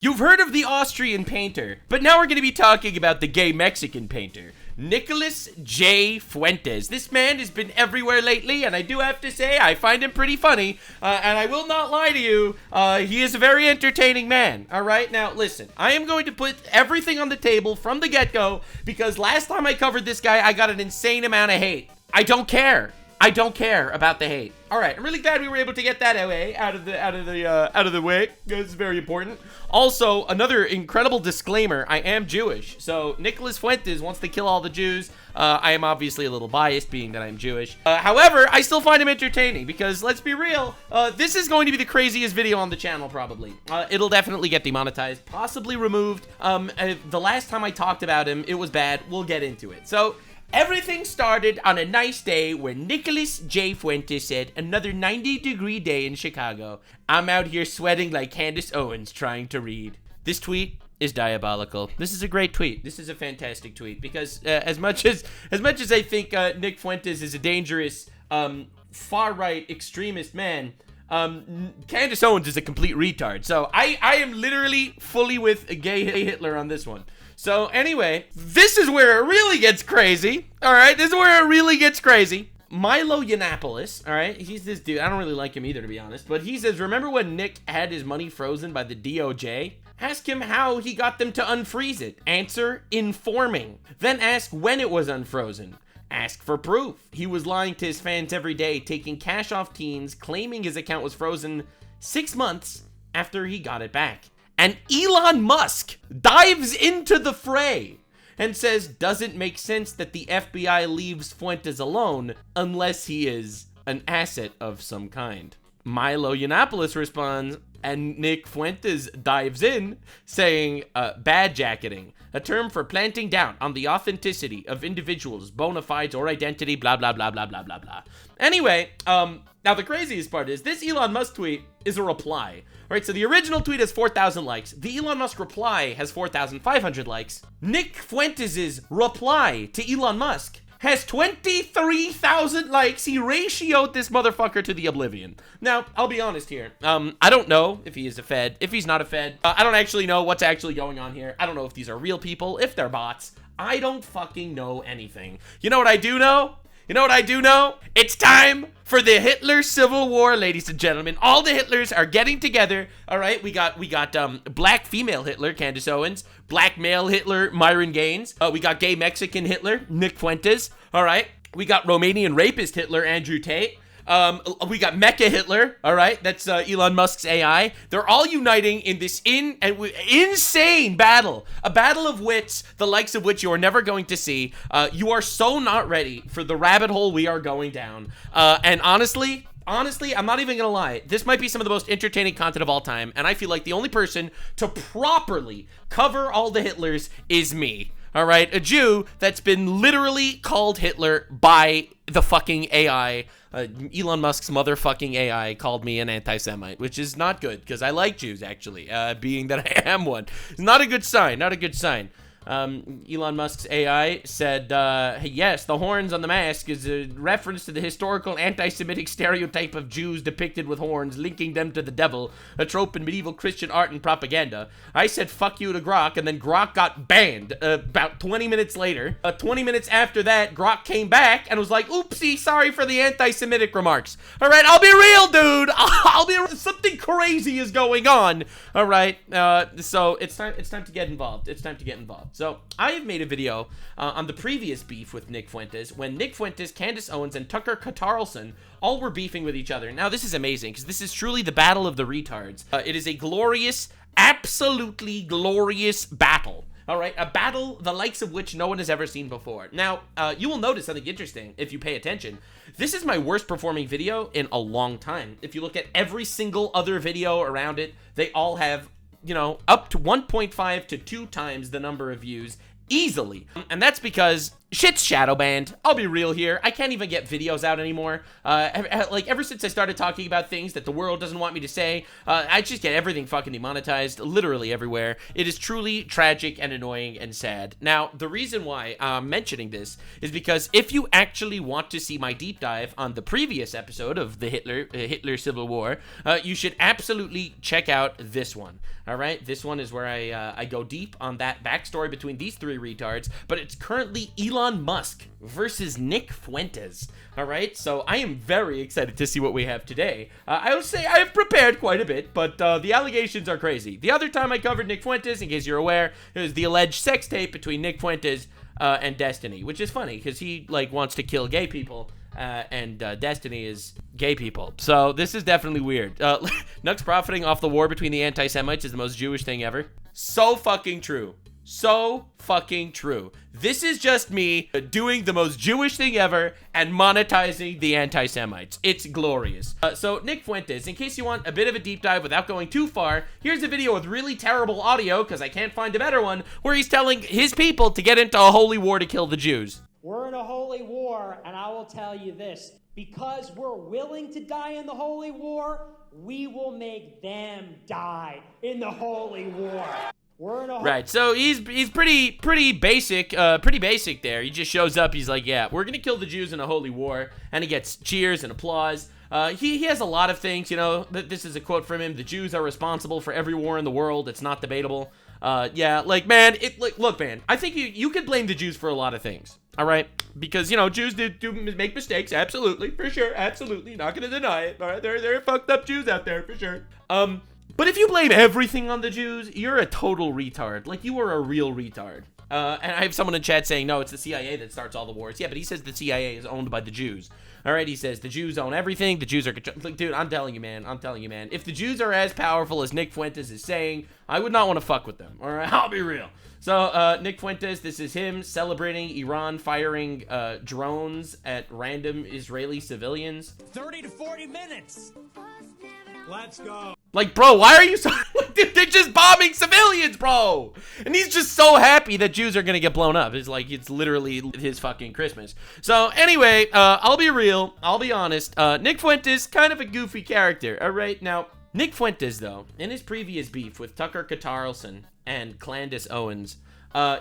You've heard of the Austrian painter, but now we're going to be talking about the gay Mexican painter, Nicholas J. Fuentes. This man has been everywhere lately, and I do have to say, I find him pretty funny, and I will not lie to you, he is a very entertaining man, alright? Now, listen, I am going to put everything on the table from the get-go, because last time I covered this guy, I got an insane amount of hate. I don't care. I don't care about the hate. All right, I'm really glad we were able to get that away out of the way. It's very important. Also, another incredible disclaimer: I am Jewish, so Nicholas Fuentes wants to kill all the Jews. I am obviously a little biased, being that I'm Jewish. However, I still find him entertaining because, let's be real, this is going to be the craziest video on the channel. Probably, it'll definitely get demonetized, possibly removed. The last time I talked about him, it was bad. We'll get into it. So. Everything started on a nice day when Nicholas J. Fuentes said, "Another 90-degree day in Chicago. I'm out here sweating like Candace Owens trying to read." This tweet is diabolical. This is a great tweet. This is a fantastic tweet because as much as I think Nick Fuentes is a dangerous far-right extremist man, Candace Owens is a complete retard. So I am literally fully with a gay Hitler on this one. So anyway, this is where it really gets crazy. All right, this is where it really gets crazy. Milo Yiannopoulos, all right, he's this dude. I don't really like him either, to be honest. But he says, remember when Nick had his money frozen by the DOJ? Ask him how he got them to unfreeze it. Answer, informing. Then ask when it was unfrozen. Ask for proof. He was lying to his fans every day, taking cash off teens, claiming his account was frozen 6 months after he got it back. And Elon Musk dives into the fray and says, doesn't make sense that the FBI leaves Fuentes alone unless he is an asset of some kind. Milo Yiannopoulos responds, and Nick Fuentes dives in, saying, bad jacketing, a term for planting down on the authenticity of individuals, bona fides, or identity, blah, blah, blah, blah, blah, blah, blah. Anyway, now the craziest part is this Elon Musk tweet is a reply. Right, so the original tweet has 4,000 likes. The Elon Musk reply has 4,500 likes. Nick Fuentes' reply to Elon Musk has 23,000 likes. He ratioed this motherfucker to the oblivion. Now, I'll be honest here. I don't know if he is a Fed, if he's not a Fed. I don't actually know what's actually going on here. I don't know if these are real people, if they're bots. I don't fucking know anything. You know what I do know? You know what I do know? It's time for the Hitler Civil War, ladies and gentlemen. All the Hitlers are getting together. All right, we got black female Hitler, Candace Owens, black male Hitler, Myron Gaines. We got gay Mexican Hitler, Nick Fuentes. All right, we got Romanian rapist Hitler, Andrew Tate. We got Mecha Hitler, all right? That's Elon Musk's AI. They're all uniting in this insane battle, a battle of wits, the likes of which you are never going to see. You are so not ready for the rabbit hole we are going down. And honestly, I'm not even gonna lie. This might be some of the most entertaining content of all time, and I feel like the only person to properly cover all the Hitlers is me. All right, a Jew that's been literally called Hitler by the fucking AI. Elon Musk's motherfucking AI called me an anti-Semite, which is not good because I like Jews, actually, being that I am one. It's not a good sign, not a good sign. Elon Musk's AI said, hey, yes, the horns on the mask is a reference to the historical anti-Semitic stereotype of Jews depicted with horns, linking them to the devil, a trope in medieval Christian art and propaganda. I said, fuck you to Grok, and then Grok got banned about 20 minutes later. 20 minutes after that, Grok came back and was like, oopsie, sorry for the anti-Semitic remarks. All right, I'll be real, dude. I'll be real. Something crazy is going on. All right, so it's time to get involved. It's time to get involved. So I have made a video on the previous beef with Nick Fuentes when Nick Fuentes, Candace Owens, and Tucker Carlson all were beefing with each other. Now this is amazing because this is truly the battle of the retards. It is a glorious, absolutely glorious battle. All right, a battle the likes of which no one has ever seen before. Now, you will notice something interesting if you pay attention. This is my worst performing video in a long time. If you look at every single other video around it, they all have, you know, up to 1.5 to 2 times the number of views easily. And that's because Shit's shadow banned. I'll be real here. I can't even get videos out anymore. Like, ever since I started talking about things that the world doesn't want me to say, I just get everything fucking demonetized, literally everywhere. It is truly tragic and annoying and sad. Now, the reason why I'm mentioning this is because if you actually want to see my deep dive on the previous episode of the Hitler Civil War, you should absolutely check out this one. All right, this one is where I go deep on that backstory between these three retards, but it's currently Elon Musk versus Nick Fuentes. All right, so I am very excited to see what we have today. I will say I have prepared quite a bit, but the allegations are crazy. The other time I covered Nick Fuentes, in case you're aware, it was the alleged sex tape between Nick Fuentes and Destiny, which is funny because he like wants to kill gay people. And Destiny is gay people. So this is definitely weird. Nux profiting off the war between the anti-Semites is the most Jewish thing ever. So fucking true. So fucking true. This is just me doing the most Jewish thing ever and monetizing the anti-Semites. It's glorious. So Nick Fuentes, in case you want a bit of a deep dive without going too far, here's a video with really terrible audio, because I can't find a better one, where he's telling his people to get into a holy war to kill the Jews. We're in a holy war, and I will tell you this. Because we're willing to die in the holy war, we will make them die in the holy war. We're in a right, so he's pretty basic there. He just shows up, he's like, yeah, we're gonna kill the Jews in a holy war, and he gets cheers and applause. He has a lot of things, you know. This is a quote from him: the Jews are responsible for every war in the world. It's not debatable. Yeah, like, man, look, man, I think you could blame the Jews for a lot of things. All right, because, you know, Jews do make mistakes, absolutely, for sure, absolutely, not gonna deny it. All right, there are fucked up Jews out there, for sure. But if you blame everything on the Jews, you're a total retard. Like, you are a real retard. And I have someone in chat saying, no, it's the CIA that starts all the wars. Yeah, but he says the CIA is owned by the Jews. All right, he says the Jews own everything. The Jews are... Like, dude, I'm telling you, man. If the Jews are as powerful as Nick Fuentes is saying, I would not want to fuck with them. All right, I'll be real. So, Nick Fuentes, this is him celebrating Iran firing drones at random Israeli civilians. 30 to 40 minutes. Let's go. Like, bro, why are you so... Dude, they're just bombing civilians, bro! And he's just so happy that Jews are gonna get blown up. It's like, it's literally his fucking Christmas. So, anyway, I'll be real. I'll be honest. Nick Fuentes, kind of a goofy character, alright? Now, Nick Fuentes, though, in his previous beef with Tucker Carlson and Candace Owens,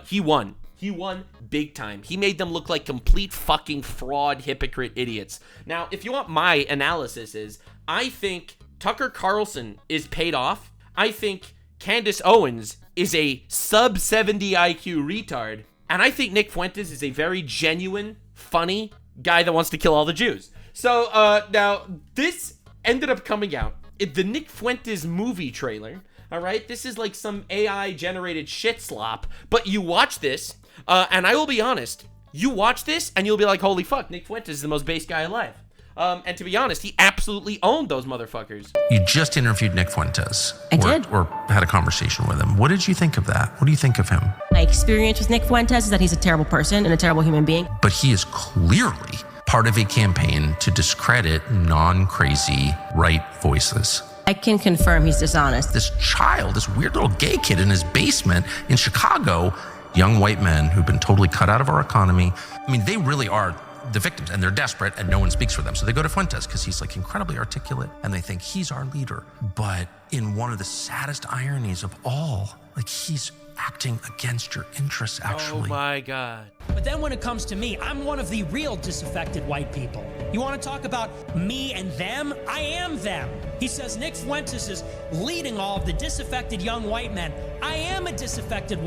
he won. He won big time. He made them look like complete fucking fraud, hypocrite idiots. Now, if you want my analysis is, I think Tucker Carlson is paid off. I think Candace Owens is a sub 70 IQ retard. And I think Nick Fuentes is a very genuine, funny guy that wants to kill all the Jews. So, now, this ended up coming out in the Nick Fuentes movie trailer. All right, this is like some AI-generated shit slop. But you watch this, and I will be honest, you watch this, and you'll be like, holy fuck, Nick Fuentes is the most base guy alive. And to be honest, he absolutely owned those motherfuckers. You just interviewed Nick Fuentes. I did. Or had a conversation with him. What did you think of that? What do you think of him? My experience with Nick Fuentes is that he's a terrible person and a terrible human being. But he is clearly part of a campaign to discredit non-crazy right voices. I can confirm he's dishonest. This child, this weird little gay kid in his basement in Chicago, young white men who've been totally cut out of our economy. I mean, they really are the victims, and they're desperate, and no one speaks for them. So they go to Fuentes because he's like incredibly articulate, and they think he's our leader. But in one of the saddest ironies of all, like, he's acting against your interests, actually. Oh my God. But then when it comes to me, I'm one of the real disaffected white people. You want to talk about me and them? I am them. He says Nick Fuentes is leading all of the disaffected young white men. I am a disaffected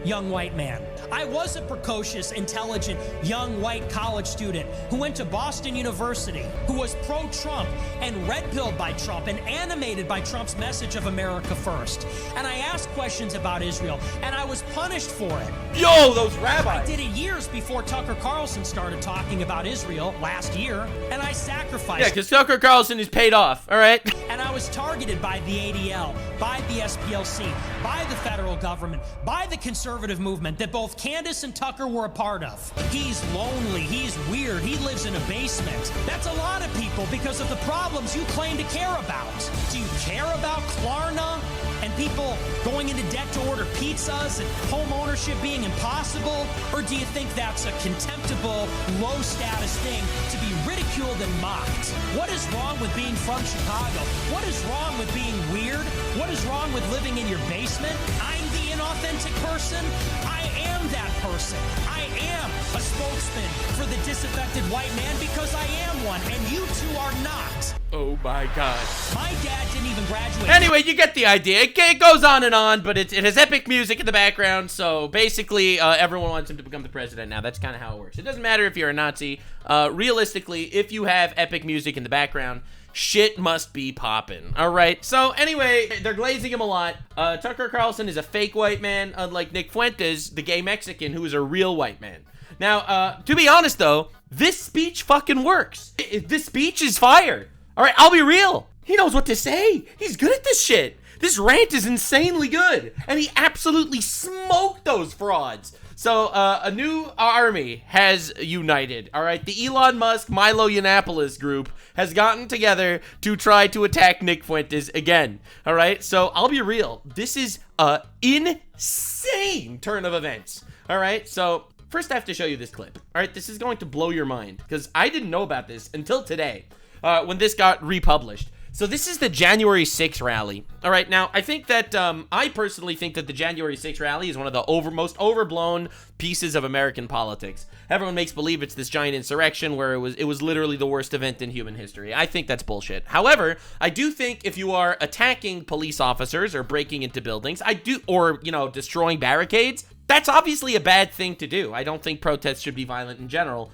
young white man. I was a precocious, intelligent, young white college student who went to Boston University, who was pro-Trump and red-pilled by Trump and animated by Trump's message of America first. And I asked questions about Israel, and I was punished for it. Yo, those rabbis. I did it years before Tucker Carlson started talking about Israel last year, and I sacrificed. Yeah, because Tucker Carlson is paid off, all right? And I was targeted by the ADL, by the SPLC, by the federal government, by the conservative movement that both Candace and Tucker were a part of. He's lonely, he's weird, he lives in a basement. That's a lot of people because of the problems you claim to care about. Do you care about Klarna? and people going into debt to order pizzas and home ownership being impossible? Or do you think that's a contemptible, low-status thing to be ridiculed and mocked? What is wrong with being from Chicago? What is wrong with being weird? What is wrong with living in your basement? I'm the inauthentic person. I am that person. I am a spokesman for the disaffected white man because I am one, and you two are not. Oh my god. My dad didn't even graduate. Anyway, you get the idea. It goes on and on, but it has epic music in the background, so basically everyone wants him to become the president now. That's kind of how it works. It doesn't matter if you're a Nazi. Realistically, if you have epic music in the background, shit must be poppin'. All right. So anyway, they're glazing him a lot. Tucker Carlson is a fake white man, unlike Nick Fuentes, the gay Mexican, who is a real white man. Now, to be honest though, this speech fucking works. This speech is fire. All right, I'll be real. He knows what to say. He's good at this shit. This rant is insanely good, and he absolutely smoked those frauds. So, a new army has united, all right? The Elon Musk, Milo Yiannopoulos group has gotten together to try to attack Nick Fuentes again, all right? So, I'll be real. This is a insane turn of events, all right? So, first I have to show you this clip, all right? This is going to blow your mind, because I didn't know about this until today, when this got republished. So this is the January 6th rally. All right, now I think that, I personally think that the January 6th rally is one of the most overblown pieces of American politics. Everyone makes believe it's this giant insurrection where it was literally the worst event in human history. I think that's bullshit. However, I do think if you are attacking police officers or breaking into buildings, or, you know, destroying barricades, that's obviously a bad thing to do. I don't think protests should be violent in general.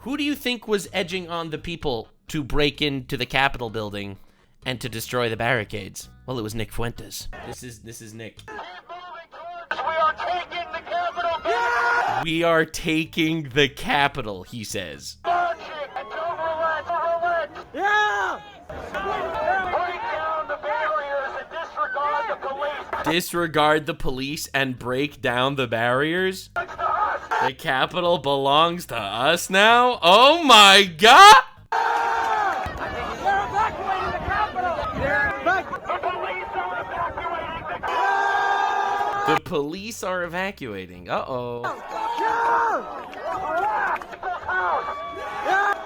Who do you think was edging on the people to break into the Capitol building and to destroy the barricades? Well, it was Nick Fuentes. This is Nick. We are taking the Capitol. Yeah! We are taking the Capitol, he says. Yeah! Break down the barriers and disregard the police. Disregard the police and break down the barriers? The Capitol belongs to us now? Oh my god! The police are evacuating. Uh-oh.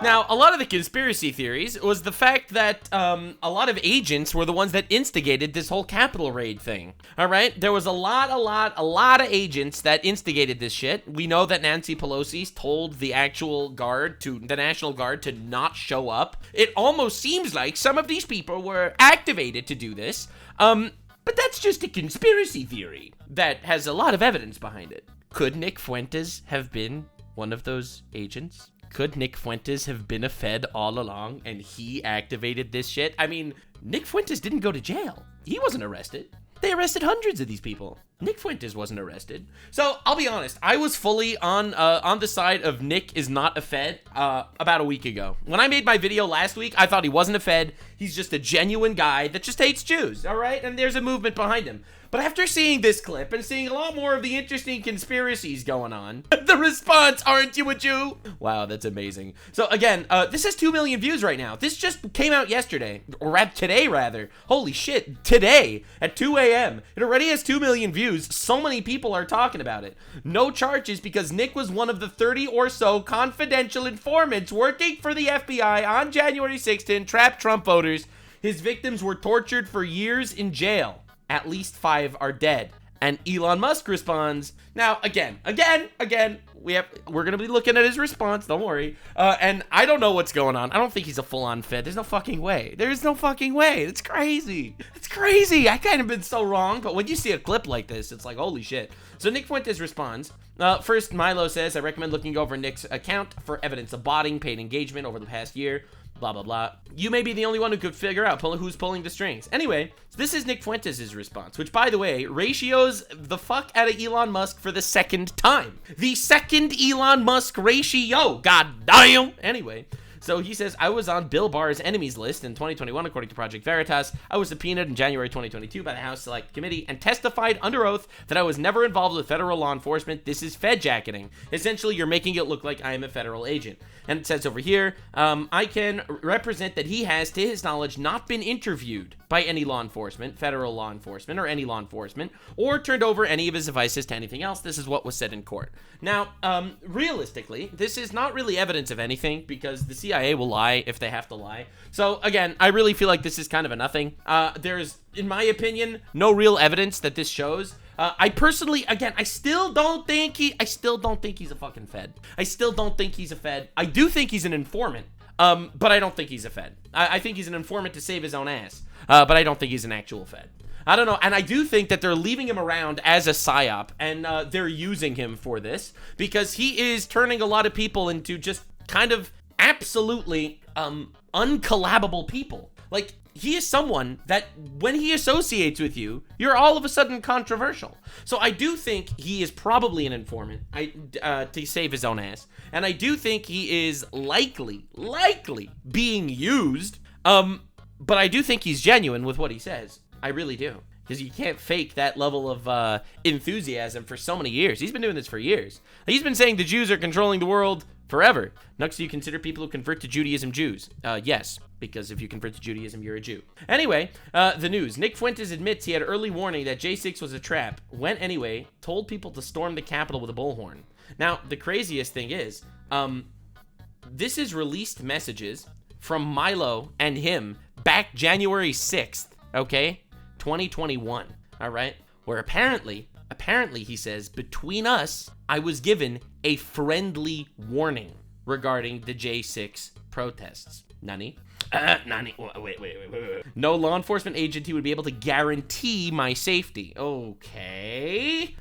Now, a lot of the conspiracy theories was the fact that a lot of agents were the ones that instigated this whole Capitol raid thing. All right? There was a lot of agents that instigated this shit. We know that Nancy Pelosi told the actual guard, the National Guard, to not show up. It almost seems like some of these people were activated to do this. But that's just a conspiracy theory that has a lot of evidence behind it. Could Nick Fuentes have been one of those agents? Could Nick Fuentes have been a Fed all along and he activated this shit? I mean, Nick Fuentes didn't go to jail. He wasn't arrested. They arrested hundreds of these people. Nick Fuentes wasn't arrested. So, I'll be honest, I was fully on the side of Nick is not a Fed about a week ago. When I made my video last week, I thought he wasn't a Fed. He's just a genuine guy that just hates Jews, all right? And there's a movement behind him. But after seeing this clip and seeing a lot more of the interesting conspiracies going on, the response, aren't you a Jew? Wow, that's amazing. So again, this has 2 million views right now. This just came out yesterday, or today rather. Holy shit, today at 2 a.m. It already has 2 million views. So many people are talking about it. No charges because Nick was one of the 30 or so confidential informants working for the FBI on January 6th to entrap Trump voters. His victims were tortured for years in jail. At least 5 are dead. And Elon Musk responds, now again, we're gonna be looking at his response, don't worry. And I don't know what's going on. I don't think he's a full-on Fed. There's no fucking way. There's no fucking way. It's crazy. It's crazy. I kind of been so wrong, but when you see a clip like this, it's like, holy shit. So Nick Fuentes responds, first Milo says, I recommend looking over Nick's account for evidence of botting, paid engagement over the past year. Blah, blah, blah. You may be the only one who could figure out who's pulling the strings. Anyway, this is Nick Fuentes' response, which, by the way, ratios the fuck out of Elon Musk for the second time. The second Elon Musk ratio. God damn. Anyway, so he says, I was on Bill Barr's enemies list in 2021, according to Project Veritas. I was subpoenaed in January 2022 by the House Select Committee and testified under oath that I was never involved with federal law enforcement. This is Fed jacketing. Essentially, you're making it look like I am a federal agent. And it says over here, I can represent that he has, to his knowledge, not been interviewed by any law enforcement, federal law enforcement, or any law enforcement, or turned over any of his devices to anything else. This is what was said in court. Now, realistically, this is not really evidence of anything because the CIA will lie if they have to lie. So, again, I really feel like this is kind of a nothing. There's, in my opinion, no real evidence that this shows. I personally, again, I still don't think he's a fucking Fed. I still don't think he's a Fed. I do think he's an informant. But I don't think he's a Fed. I think he's an informant to save his own ass. But I don't think he's an actual Fed. I don't know. And I do think that they're leaving him around as a psyop, and they're using him for this because he is turning a lot of people into just kind of absolutely uncollabable people. Like, he is someone that when he associates with you, you're all of a sudden controversial. So I do think he is probably an informant to save his own ass. And I do think he is likely being used. But I do think he's genuine with what he says. I really do. Because you can't fake that level of enthusiasm for so many years. He's been doing this for years. He's been saying the Jews are controlling the world forever. Nux, do you consider people who convert to Judaism Jews? Yes, because if you convert to Judaism, you're a Jew. Anyway, the news. Nick Fuentes admits he had early warning that J6 was a trap. Went anyway, told people to storm the Capitol with a bullhorn. Now, the craziest thing is, this is released messages from Milo and him back January 6th, okay? 2021, all right? Where apparently, he says, between us, I was given a friendly warning regarding the J6 protests. Nani? Wait. No law enforcement agency would be able to guarantee my safety. Okay,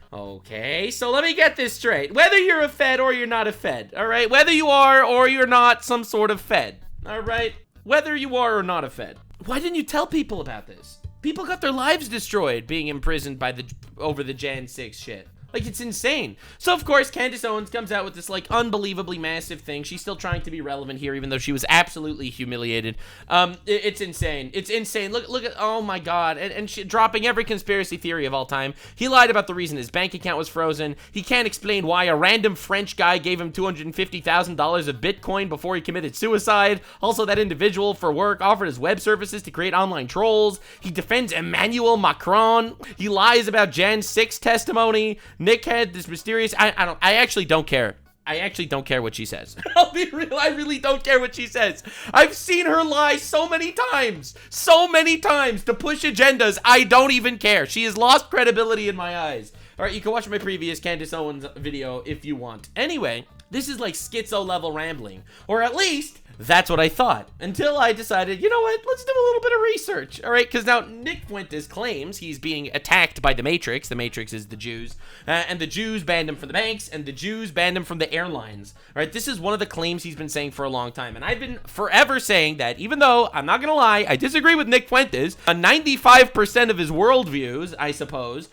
so let me get this straight. Whether you're a Fed or you're not a Fed, all right? Whether you are or you're not some sort of Fed, all right? Whether you are or not a Fed. Why didn't you tell people about this? People got their lives destroyed being imprisoned by over the Jan 6 shit. Like, it's insane. So, of course, Candace Owens comes out with this, like, unbelievably massive thing. She's still trying to be relevant here, even though she was absolutely humiliated. It's insane. It's insane. Look at, oh my God. And she, dropping every conspiracy theory of all time. He lied about the reason his bank account was frozen. He can't explain why a random French guy gave him $250,000 of Bitcoin before he committed suicide. Also, that individual for work offered his web services to create online trolls. He defends Emmanuel Macron. He lies about Jan 6 testimony. Nick had this mysterious, I actually don't care. I actually don't care what she says. I'll be real, I really don't care what she says. I've seen her lie so many times to push agendas. I don't even care. She has lost credibility in my eyes. All right, you can watch my previous Candace Owens video if you want. Anyway, this is like schizo level rambling, or at least that's what I thought, until I decided, you know what, let's do a little bit of research, all right? Because now Nick Fuentes claims he's being attacked by the Matrix. The Matrix is the Jews, and the Jews banned him from the banks, and the Jews banned him from the airlines, all right? This is one of the claims he's been saying for a long time, and I've been forever saying that, even though, I'm not gonna lie, I disagree with Nick Fuentes, 95% of his worldviews, I suppose,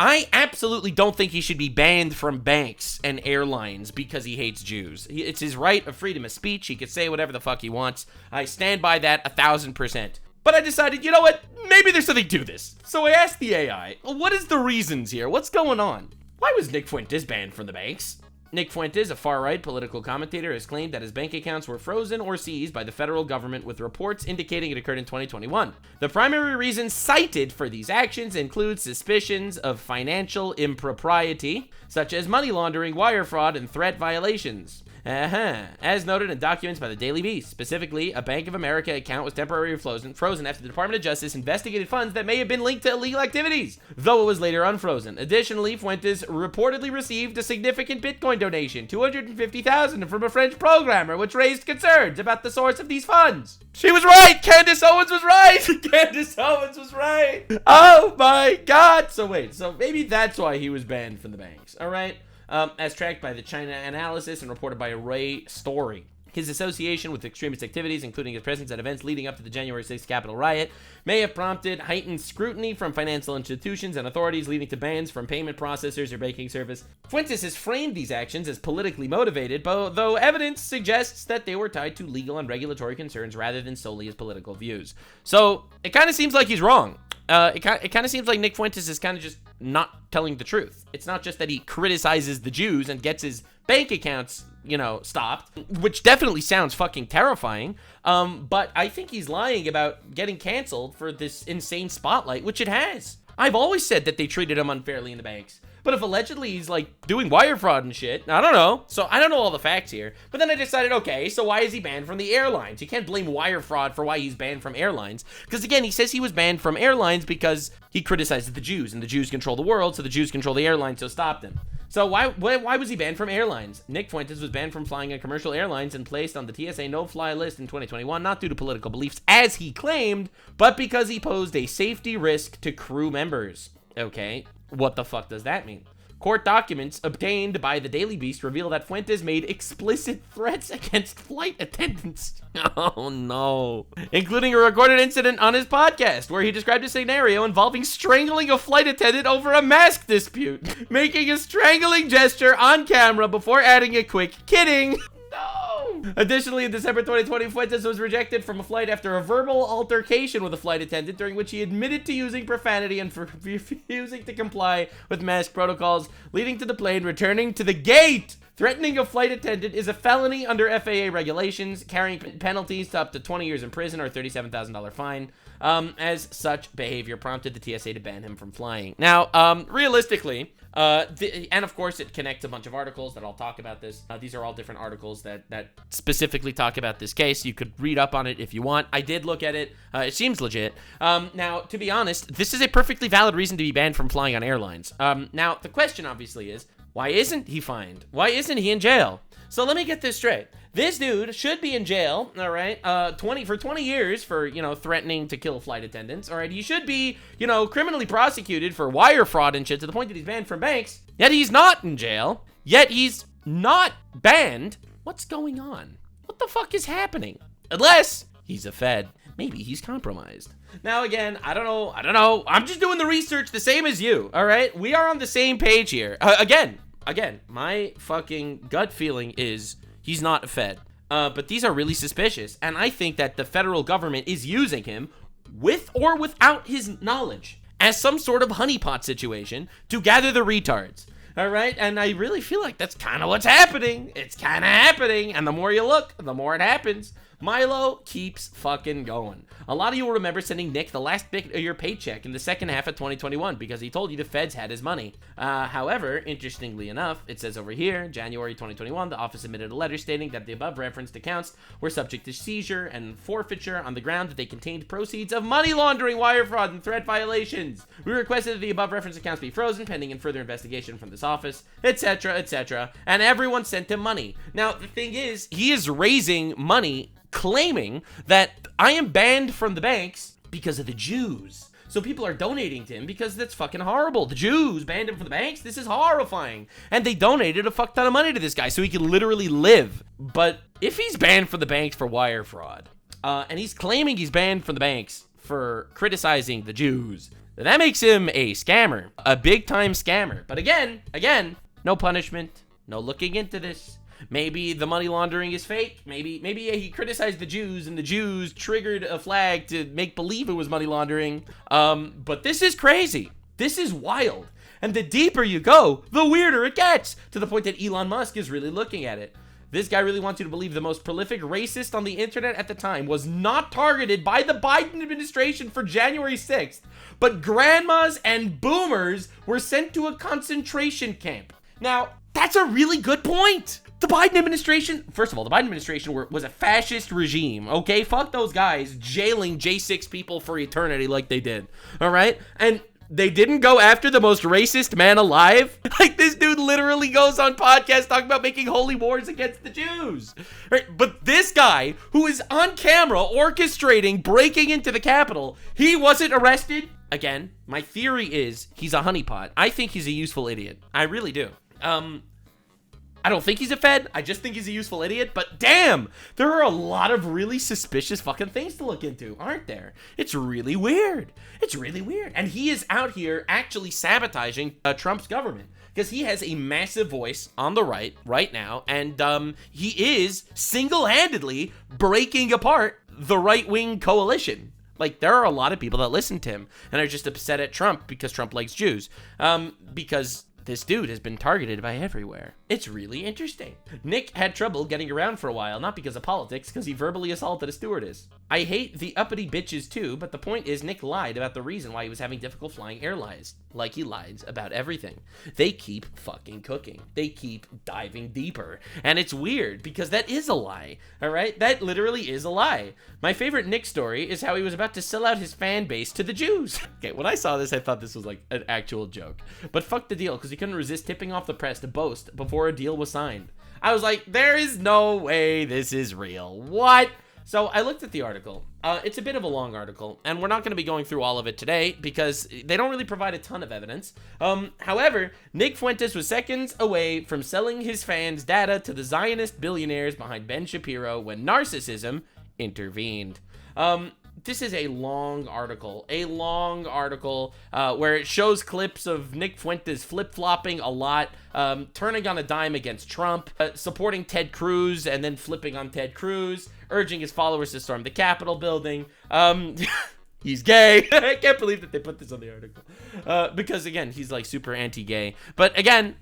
I absolutely don't think he should be banned from banks and airlines because he hates Jews. It's his right of freedom of speech. He could say whatever the fuck he wants. I stand by that 1,000%. But I decided, you know what? Maybe there's something to this. So I asked the AI, what is the reasons here? What's going on? Why was Nick Fuentes banned from the banks? Nick Fuentes, a far-right political commentator, has claimed that his bank accounts were frozen or seized by the federal government, with reports indicating it occurred in 2021. The primary reasons cited for these actions include suspicions of financial impropriety, such as money laundering, wire fraud, and threat violations. As noted in documents by the Daily Beast. Specifically, a Bank of America account was temporarily frozen after the Department of Justice investigated funds that may have been linked to illegal activities, though it was later unfrozen. Additionally, Fuentes reportedly received a significant Bitcoin donation, $250,000, from a French programmer, which raised concerns about the source of these funds. She was right! Candace Owens was right! Candace Owens was right! Oh my God! So maybe that's why he was banned from the banks, all right? As tracked by the China Analysis and reported by Ray Story. His association with extremist activities, including his presence at events leading up to the January 6th Capitol riot, may have prompted heightened scrutiny from financial institutions and authorities, leading to bans from payment processors or banking service. Fuentes has framed these actions as politically motivated, though evidence suggests that they were tied to legal and regulatory concerns rather than solely his political views. So it kind of seems like he's wrong. It kind of seems like Nick Fuentes is kind of just not telling the truth. It's not just that he criticizes the Jews and gets his bank accounts stopped, which definitely sounds fucking terrifying. But I think he's lying about getting canceled for this insane spotlight, which it has. I've always said that they treated him unfairly in the banks. But if allegedly he's like doing wire fraud and shit, I don't know. So I don't know all the facts here. But then I decided, okay, so why is he banned from the airlines? You can't blame wire fraud for why he's banned from airlines. Because again, he says he was banned from airlines because he criticizes the Jews, and the Jews control the world, so the Jews control the airlines, so stop them. So why was he banned from airlines? Nick Fuentes was banned from flying on commercial airlines and placed on the TSA no-fly list in 2021, not due to political beliefs, as he claimed, but because he posed a safety risk to crew members. Okay, what the fuck does that mean? Court documents obtained by the Daily Beast reveal that Fuentes made explicit threats against flight attendants. Oh no. Including a recorded incident on his podcast where he described a scenario involving strangling a flight attendant over a mask dispute, making a strangling gesture on camera before adding a quick "kidding." No. Additionally, in December 2020, Fuentes was rejected from a flight after a verbal altercation with a flight attendant during which he admitted to using profanity and for refusing to comply with mask protocols, leading to the plane returning to the gate. Threatening a flight attendant is a felony under FAA regulations, carrying penalties to up to 20 years in prison or $37,000 fine. As such behavior prompted the TSA to ban him from flying. Now, realistically, and of course it connects a bunch of articles that I'll talk about this. These are all different articles that specifically talk about this case. You could read up on it if you want. I did look at it. It seems legit. Now, to be honest, this is a perfectly valid reason to be banned from flying on airlines. Now, the question obviously is, why isn't he fined? Why isn't he in jail? So let me get this straight. This dude should be in jail, all right, 20 years for, threatening to kill flight attendants, all right? He should be, criminally prosecuted for wire fraud and shit to the point that he's banned from banks. Yet he's not in jail. Yet he's not banned. What's going on? What the fuck is happening? Unless he's a Fed. Maybe he's compromised. Now, again, I don't know. I'm just doing the research the same as you, all right? We are on the same page here. Again, my fucking gut feeling is he's not a Fed. But these are really suspicious. And I think that the federal government is using him with or without his knowledge as some sort of honeypot situation to gather the retards. All right. And I really feel like that's kind of what's happening. It's kind of happening. And the more you look, the more it happens. Milo keeps fucking going. A lot of you will remember sending Nick the last bit of your paycheck in the second half of 2021 because he told you the feds had his money. However, interestingly enough, it says over here, January 2021, the office submitted a letter stating that the above referenced accounts were subject to seizure and forfeiture on the ground that they contained proceeds of money laundering, wire fraud, and threat violations. We requested that the above referenced accounts be frozen pending and further investigation from this office, etc., etc., and everyone sent him money. Now, the thing is, he is raising money claiming that I am banned from the banks because of the Jews. So people are donating to him because that's fucking horrible. The Jews banned him from the banks. This is horrifying. And they donated a fuck ton of money to this guy so he can literally live. But if he's banned from the banks for wire fraud, and he's claiming he's banned from the banks for criticizing the Jews, then that makes him a scammer, a big time scammer. But again, no punishment, no looking into this. Maybe the money laundering is fake. Maybe he criticized the Jews and the Jews triggered a flag to make believe it was money laundering. But this is crazy. This is wild. And the deeper you go, the weirder it gets, to the point that Elon Musk is really looking at it. This guy really wants you to believe the most prolific racist on the internet at the time was not targeted by the Biden administration for January 6th, but grandmas and boomers were sent to a concentration camp. Now, that's a really good point. The Biden administration, first of all, the Biden administration was a fascist regime, okay? Fuck those guys jailing J6 people for eternity like they did, all right? And they didn't go after the most racist man alive. Like, this dude literally goes on podcasts talking about making holy wars against the Jews, right? But this guy, who is on camera orchestrating breaking into the Capitol, he wasn't arrested. Again, my theory is he's a honeypot. I think he's a useful idiot. I really do. I don't think he's a Fed. I just think he's a useful idiot. But damn, there are a lot of really suspicious fucking things to look into, aren't there? It's really weird. It's really weird. And he is out here actually sabotaging Trump's government because he has a massive voice on the right now. And he is single-handedly breaking apart the right-wing coalition. Like, there are a lot of people that listen to him and are just upset at Trump because Trump likes Jews. Because this dude has been targeted by everywhere. It's really interesting. Nick had trouble getting around for a while, not because of politics, because he verbally assaulted a stewardess. I hate the uppity bitches too, but the point is Nick lied about the reason why he was having difficult flying airlines. Like he lies about everything. They keep fucking cooking. They keep diving deeper. And it's weird because that is a lie, all right? That literally is a lie. My favorite Nick story is how he was about to sell out his fan base to the Jews. Okay, when I saw this, I thought this was like an actual joke. But fuck the deal, because he couldn't resist tipping off the press to boast before a deal was signed. I was like, there is no way this is real. What? So I looked at the article. It's a bit of a long article, and we're not going to be going through all of it today because they don't really provide a ton of evidence. However, Nick Fuentes was seconds away from selling his fans' data to the Zionist billionaires behind Ben Shapiro when narcissism intervened. This is a long article where it shows clips of Nick Fuentes flip-flopping a lot, turning on a dime against Trump, supporting Ted Cruz and then flipping on Ted Cruz, urging his followers to storm the Capitol building. He's gay. I can't believe that they put this on the article. Because again, he's like super anti-gay. But again,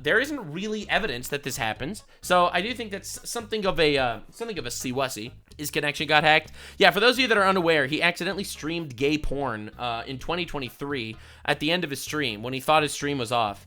there isn't really evidence that this happens. So I do think that's something of a siwasi. His connection got hacked. Yeah, for those of you that are unaware, he accidentally streamed gay porn in 2023 at the end of his stream when he thought his stream was off.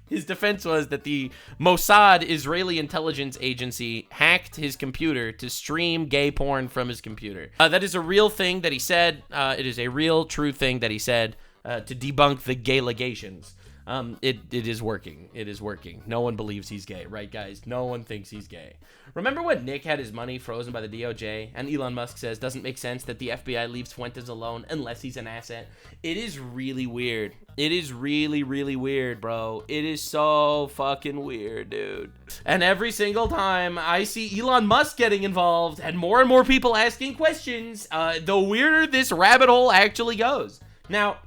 His defense was that the Mossad Israeli intelligence agency hacked his computer to stream gay porn from his computer. That is a real thing that he said. It is a real, true thing that he said to debunk the gay allegations. It is working. It is working. No one believes he's gay, right, guys? No one thinks he's gay. Remember when Nick had his money frozen by the DOJ and Elon Musk says doesn't make sense that the FBI leaves Fuentes alone unless he's an asset? It is really weird. It is really, really weird, bro. It is so fucking weird, dude. And every single time I see Elon Musk getting involved and more people asking questions, the weirder this rabbit hole actually goes. Now,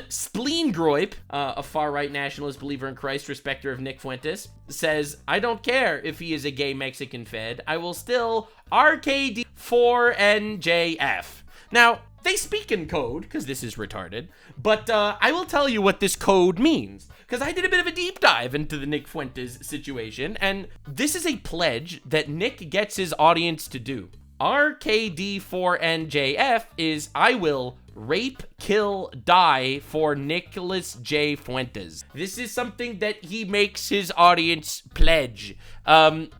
Spleen Groip, a far-right nationalist believer in Christ, respecter of Nick Fuentes, says, I don't care if he is a gay Mexican Fed. I will still RKD4NJF. Now, they speak in code, because this is retarded, but I will tell you what this code means, because I did a bit of a deep dive into the Nick Fuentes situation, and this is a pledge that Nick gets his audience to do. RKD4NJF is I will rape, kill, die for Nicholas J. Fuentes. This is something that he makes his audience pledge. And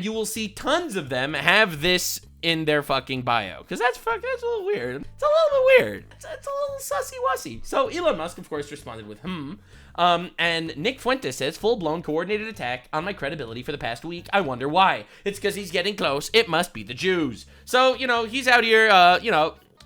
you will see tons of them have this in their fucking bio. Because that's a little weird. It's a little bit weird. It's a little sussy-wussy. So Elon Musk, of course, responded with, and Nick Fuentes says, full-blown coordinated attack on my credibility for the past week. I wonder why. It's because he's getting close. It must be the Jews. So, he's out here,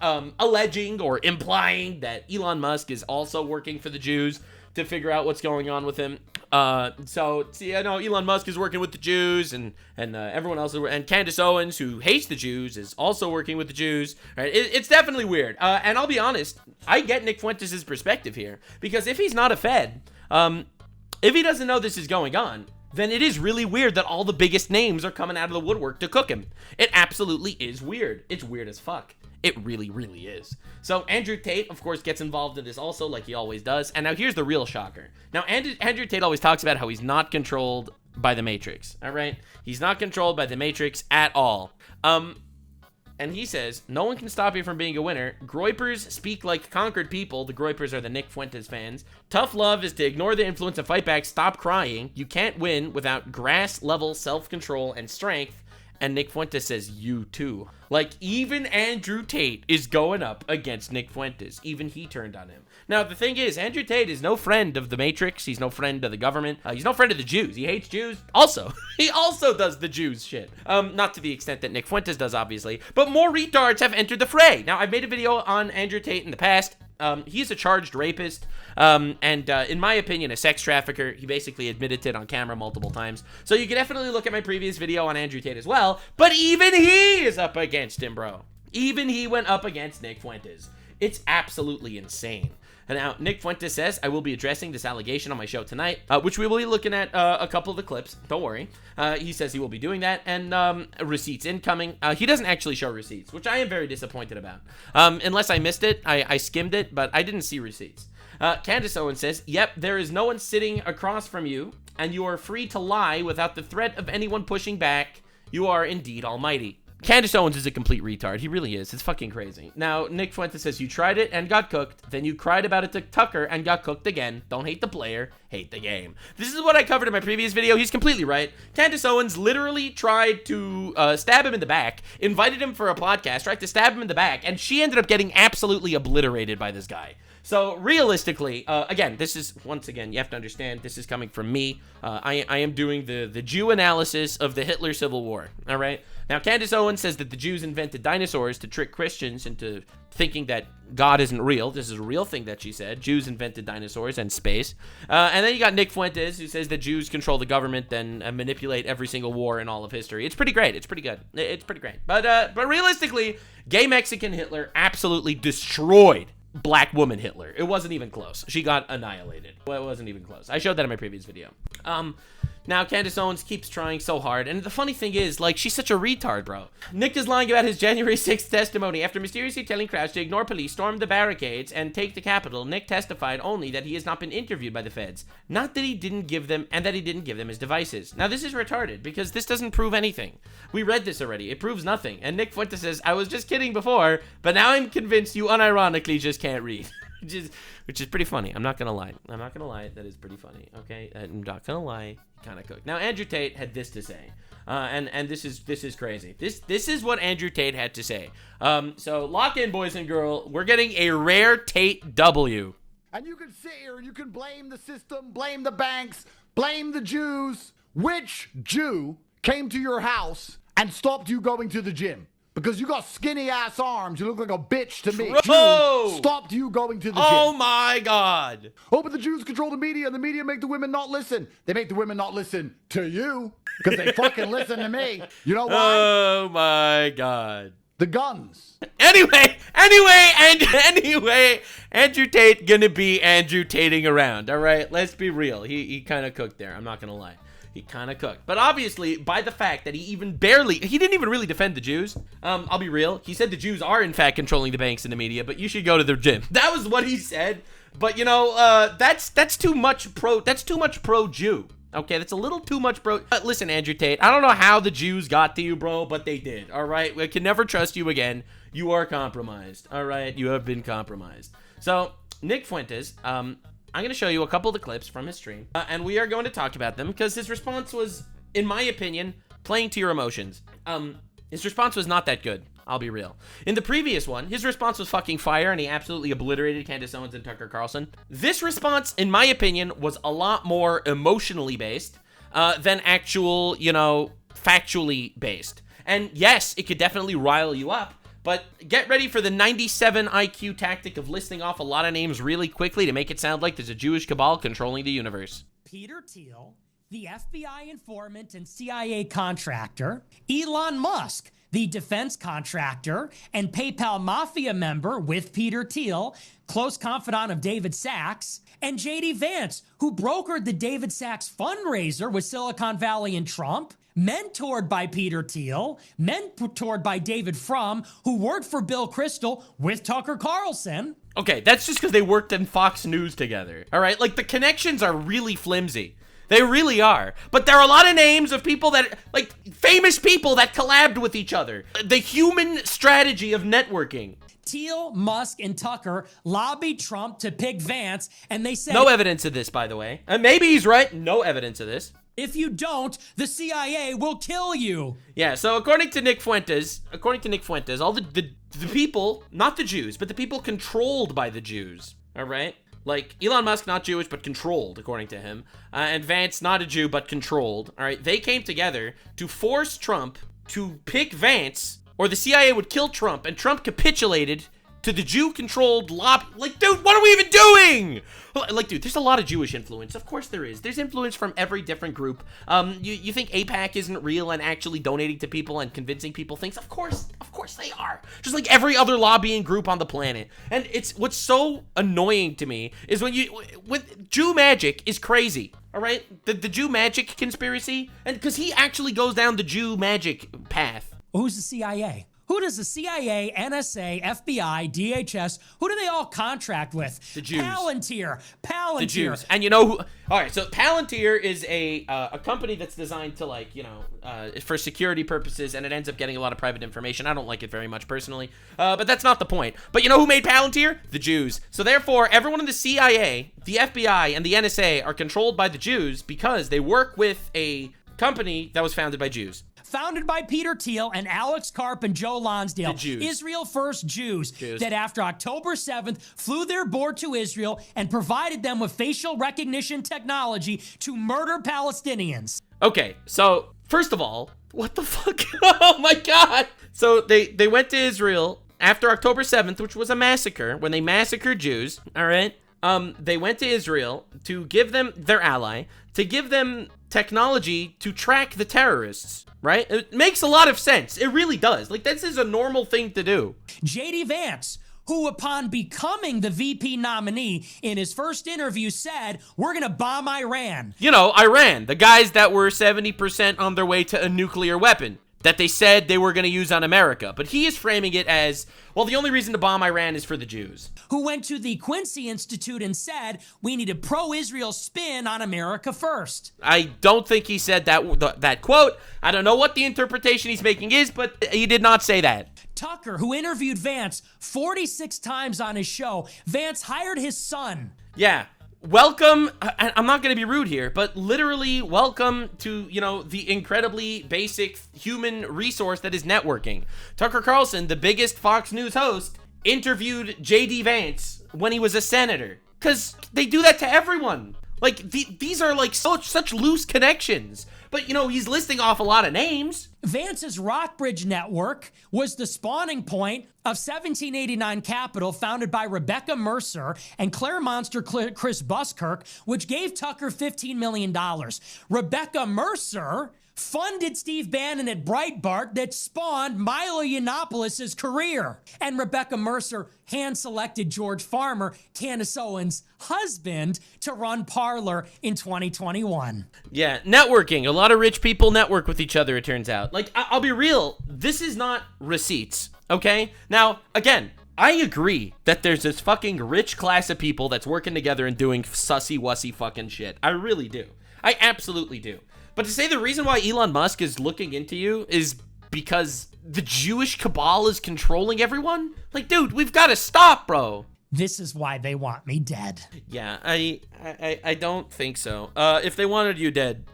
alleging or implying that Elon Musk is also working for the Jews to figure out what's going on with him. Elon Musk is working with the Jews, and everyone else, and Candace Owens, who hates the Jews, is also working with the Jews. Right? It's definitely weird. And I'll be honest, I get Nick Fuentes' perspective here, because if he's not a Fed, if he doesn't know this is going on, then it is really weird that all the biggest names are coming out of the woodwork to cook him. It absolutely is weird. It's weird as fuck. It really, really is. So Andrew Tate, of course, gets involved in this also, like he always does. And now here's the real shocker. Now, Andrew Tate always talks about how he's not controlled by the Matrix, all right? He's not controlled by the Matrix at all. And he says, no one can stop you from being a winner. Gropers speak like conquered people. The Gropers are the Nick Fuentes fans. Tough love is to ignore the influence and fight back. Stop crying. You can't win without grass-level self-control and strength. And Nick Fuentes says, you too. Like, even Andrew Tate is going up against Nick Fuentes. Even he turned on him. Now, the thing is, Andrew Tate is no friend of the Matrix. He's no friend of the government. He's no friend of the Jews. He hates Jews. Also, he also does the Jews shit. Not to the extent that Nick Fuentes does, obviously. But more retards have entered the fray. Now, I've made a video on Andrew Tate in the past. He's a charged rapist, and in my opinion, a sex trafficker. He basically admitted it on camera multiple times. So you can definitely look at my previous video on Andrew Tate as well. But even he is up against him, bro. Even he went up against Nick Fuentes. It's absolutely insane. And now, Nick Fuentes says, I will be addressing this allegation on my show tonight, which we will be looking at a couple of the clips. Don't worry. He says he will be doing that, and receipts incoming. He doesn't actually show receipts, which I am very disappointed about. Unless I missed it, I skimmed it, but I didn't see receipts. Candace Owens says, yep, there is no one sitting across from you, and you are free to lie without the threat of anyone pushing back. You are indeed almighty. Candace Owens is a complete retard. He really is. It's fucking crazy. Now, Nick Fuentes says, you tried it and got cooked. Then you cried about it to Tucker and got cooked again. Don't hate the player, hate the game. This is what I covered in my previous video. He's completely right. Candace Owens literally tried to stab him in the back, invited him for a podcast, tried to stab him in the back, and she ended up getting absolutely obliterated by this guy. So realistically, again, this is, once again, you have to understand, this is coming from me. I am doing the Jew analysis of the Hitler Civil War, all right? Now, Candace Owens says that the Jews invented dinosaurs to trick Christians into thinking that God isn't real. This is a real thing that she said. Jews invented dinosaurs and space. And then you got Nick Fuentes, who says that Jews control the government and manipulate every single war in all of history. It's pretty great. It's pretty good. It's pretty great. But realistically, gay Mexican Hitler absolutely destroyed black woman Hitler. It wasn't even close. She got annihilated. Well, it wasn't even close. I showed that in my previous video. Now Candace Owens keeps trying so hard, and the funny thing is, like, she's such a retard, bro. Nick is lying about his January 6th testimony. After mysteriously telling crowds to ignore police, storm the barricades, and take the Capitol, Nick testified only that he has not been interviewed by the feds. Not that he didn't give them, and that he didn't give them his devices. Now, this is retarded, because this doesn't prove anything. We read this already. It proves nothing. And Nick Fuentes says, I was just kidding before, but now I'm convinced you unironically just can't read. Which is pretty funny. I'm not gonna lie. That is pretty funny. Okay, I'm not gonna lie. Kind of cooked. Now Andrew Tate had this to say, and this is crazy. This is what Andrew Tate had to say. So lock in, boys and girls. We're getting a rare Tate W. And you can sit here and you can blame the system, blame the banks, blame the Jews. Which Jew came to your house and stopped you going to the gym? Because you got skinny ass arms, you look like a bitch to me. Jew stopped you going to the gym. Oh my God. Oh, but the Jews control the media, and the media make the women not listen. They make the women not listen to you, because they fucking listen to me. You know why? Oh my God. The guns. Anyway, Andrew Tate gonna be Andrew Tating around, all right? Let's be real. He kind of cooked there. I'm not gonna lie. He kind of cooked. But obviously, by the fact that he didn't even really defend the Jews. I'll be real. He said the Jews are, in fact, controlling the banks and the media, but you should go to the gym. That was what he said. But, you know, that's too much pro-Jew. Okay, that's a little too much listen, Andrew Tate, I don't know how the Jews got to you, bro, but they did, all right? We can never trust you again. You are compromised, all right? You have been compromised. So, Nick Fuentes, I'm going to show you a couple of the clips from his stream, and we are going to talk about them because his response was, in my opinion, playing to your emotions. His response was not that good. I'll be real. In the previous one, his response was fucking fire, and he absolutely obliterated Candace Owens and Tucker Carlson. This response, in my opinion, was a lot more emotionally based than actual, you know, factually based. And yes, it could definitely rile you up, but get ready for the 97 IQ tactic of listing off a lot of names really quickly to make it sound like there's a Jewish cabal controlling the universe. Peter Thiel, the FBI informant and CIA contractor, Elon Musk, the defense contractor and PayPal mafia member with Peter Thiel, close confidant of David Sachs, and JD Vance, who brokered the David Sachs fundraiser with Silicon Valley and Trump, mentored by Peter Thiel, mentored by David Frum, who worked for Bill Kristol with Tucker Carlson. Okay, that's just because they worked in Fox News together, all right? Like, the connections are really flimsy. They really are. But there are a lot of names of people that, like, famous people that collabed with each other. The human strategy of networking. Thiel, Musk, and Tucker lobbied Trump to pick Vance, and they said... No evidence of this, by the way. And maybe he's right. No evidence of this. If you don't, the CIA will kill you. Yeah, so according to Nick Fuentes, all the people, not the Jews, but the people controlled by the Jews, all right? Like, Elon Musk, not Jewish, but controlled, according to him. And Vance, not a Jew, but controlled. All right, they came together to force Trump to pick Vance, or the CIA would kill Trump, and Trump capitulated to the Jew-controlled lobby. Like, dude, what are we even doing? Like, dude, there's a lot of Jewish influence. Of course there is. There's influence from every different group. You think AIPAC isn't real and actually donating to people and convincing people things? Of course they are. Just like every other lobbying group on the planet. And it's what's so annoying to me is when Jew magic is crazy. All right, the Jew magic conspiracy, and because he actually goes down the Jew magic path. Who's the CIA? Who does the CIA, NSA, FBI, DHS, who do they all contract with? The Jews. Palantir. The Jews. And you know who? All right, so Palantir is a company that's designed to, like, for security purposes, and it ends up getting a lot of private information. I don't like it very much personally, but that's not the point. But you know who made Palantir? The Jews. So therefore, everyone in the CIA, the FBI, and the NSA are controlled by the Jews because they work with a company that was founded by Jews. Founded by Peter Thiel and Alex Karp and Joe Lonsdale. The Jews. Israel First Jews that after October 7th flew their board to Israel and provided them with facial recognition technology to murder Palestinians. Okay, so first of all, what the fuck? Oh my God. So they went to Israel after October 7th, which was a massacre, when they massacred Jews, all right? They went to Israel to give them, their ally, to give them technology to track the terrorists, right? It makes a lot of sense. It really does. Like, this is a normal thing to do. J.D. Vance, who upon becoming the VP nominee in his first interview said, we're going to bomb Iran. You know, Iran, the guys that were 70% on their way to a nuclear weapon that they said they were going to use on America. But he is framing it as, well, the only reason to bomb Iran is for the Jews. Who went to the Quincy Institute and said, we need a pro-Israel spin on America first. I don't think he said that quote. I don't know what the interpretation he's making is, but he did not say that. Tucker, who interviewed Vance 46 times on his show, Vance hired his son. Yeah. Welcome, I'm not going to be rude here, but literally welcome to, the incredibly basic human resource that is networking. Tucker Carlson, the biggest Fox News host, interviewed J.D. Vance when he was a senator. Because they do that to everyone. Like, these are like such loose connections. But, he's listing off a lot of names. Vance's Rockbridge Network was the spawning point of 1789 Capital, founded by Rebecca Mercer and Claire Monster Chris Buskirk, which gave Tucker $15 million. Rebecca Mercer funded Steve Bannon at Breitbart that spawned Milo Yiannopoulos' career. And Rebecca Mercer hand-selected George Farmer, Candace Owens' husband, to run Parler in 2021. Yeah, networking. A lot of rich people network with each other, it turns out. Like, I'll be real. This is not receipts, okay? Now, again, I agree that there's this fucking rich class of people that's working together and doing sussy-wussy fucking shit. I really do. I absolutely do. But to say the reason why Elon Musk is looking into you is because the Jewish cabal is controlling everyone? Like, dude, we've got to stop, bro. This is why they want me dead. Yeah, I don't think so. If they wanted you dead,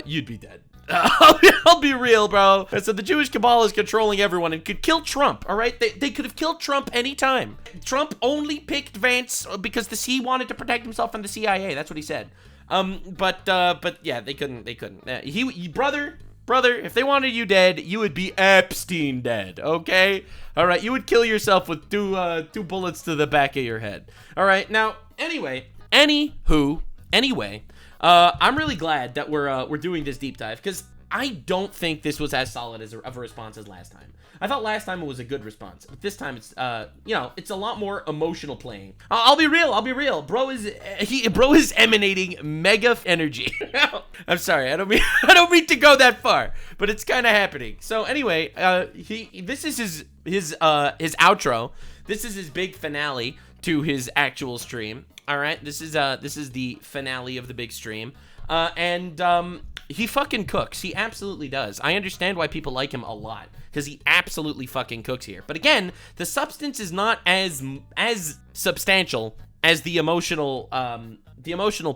you'd be dead. I'll be real, bro. So the Jewish cabal is controlling everyone and could kill Trump, all right? They could have killed Trump anytime. Trump only picked Vance because he wanted to protect himself from the CIA. That's what he said. But yeah, they couldn't. Brother, if they wanted you dead, you would be Epstein dead, okay? All right, you would kill yourself with two bullets to the back of your head. All right, now, anyway, I'm really glad that we're doing this deep dive, because I don't think this was as solid of a response as last time. I thought last time it was a good response. But this time it's, it's a lot more emotional playing. I'll be real. Bro is emanating mega energy. I'm sorry. I don't mean to go that far, but it's kind of happening. So anyway, this is his outro. This is his big finale to his actual stream. All right. This is the finale of the big stream. He fucking cooks. He absolutely does. I understand why people like him a lot, because he absolutely fucking cooks here. But again, the substance is not as substantial as the emotional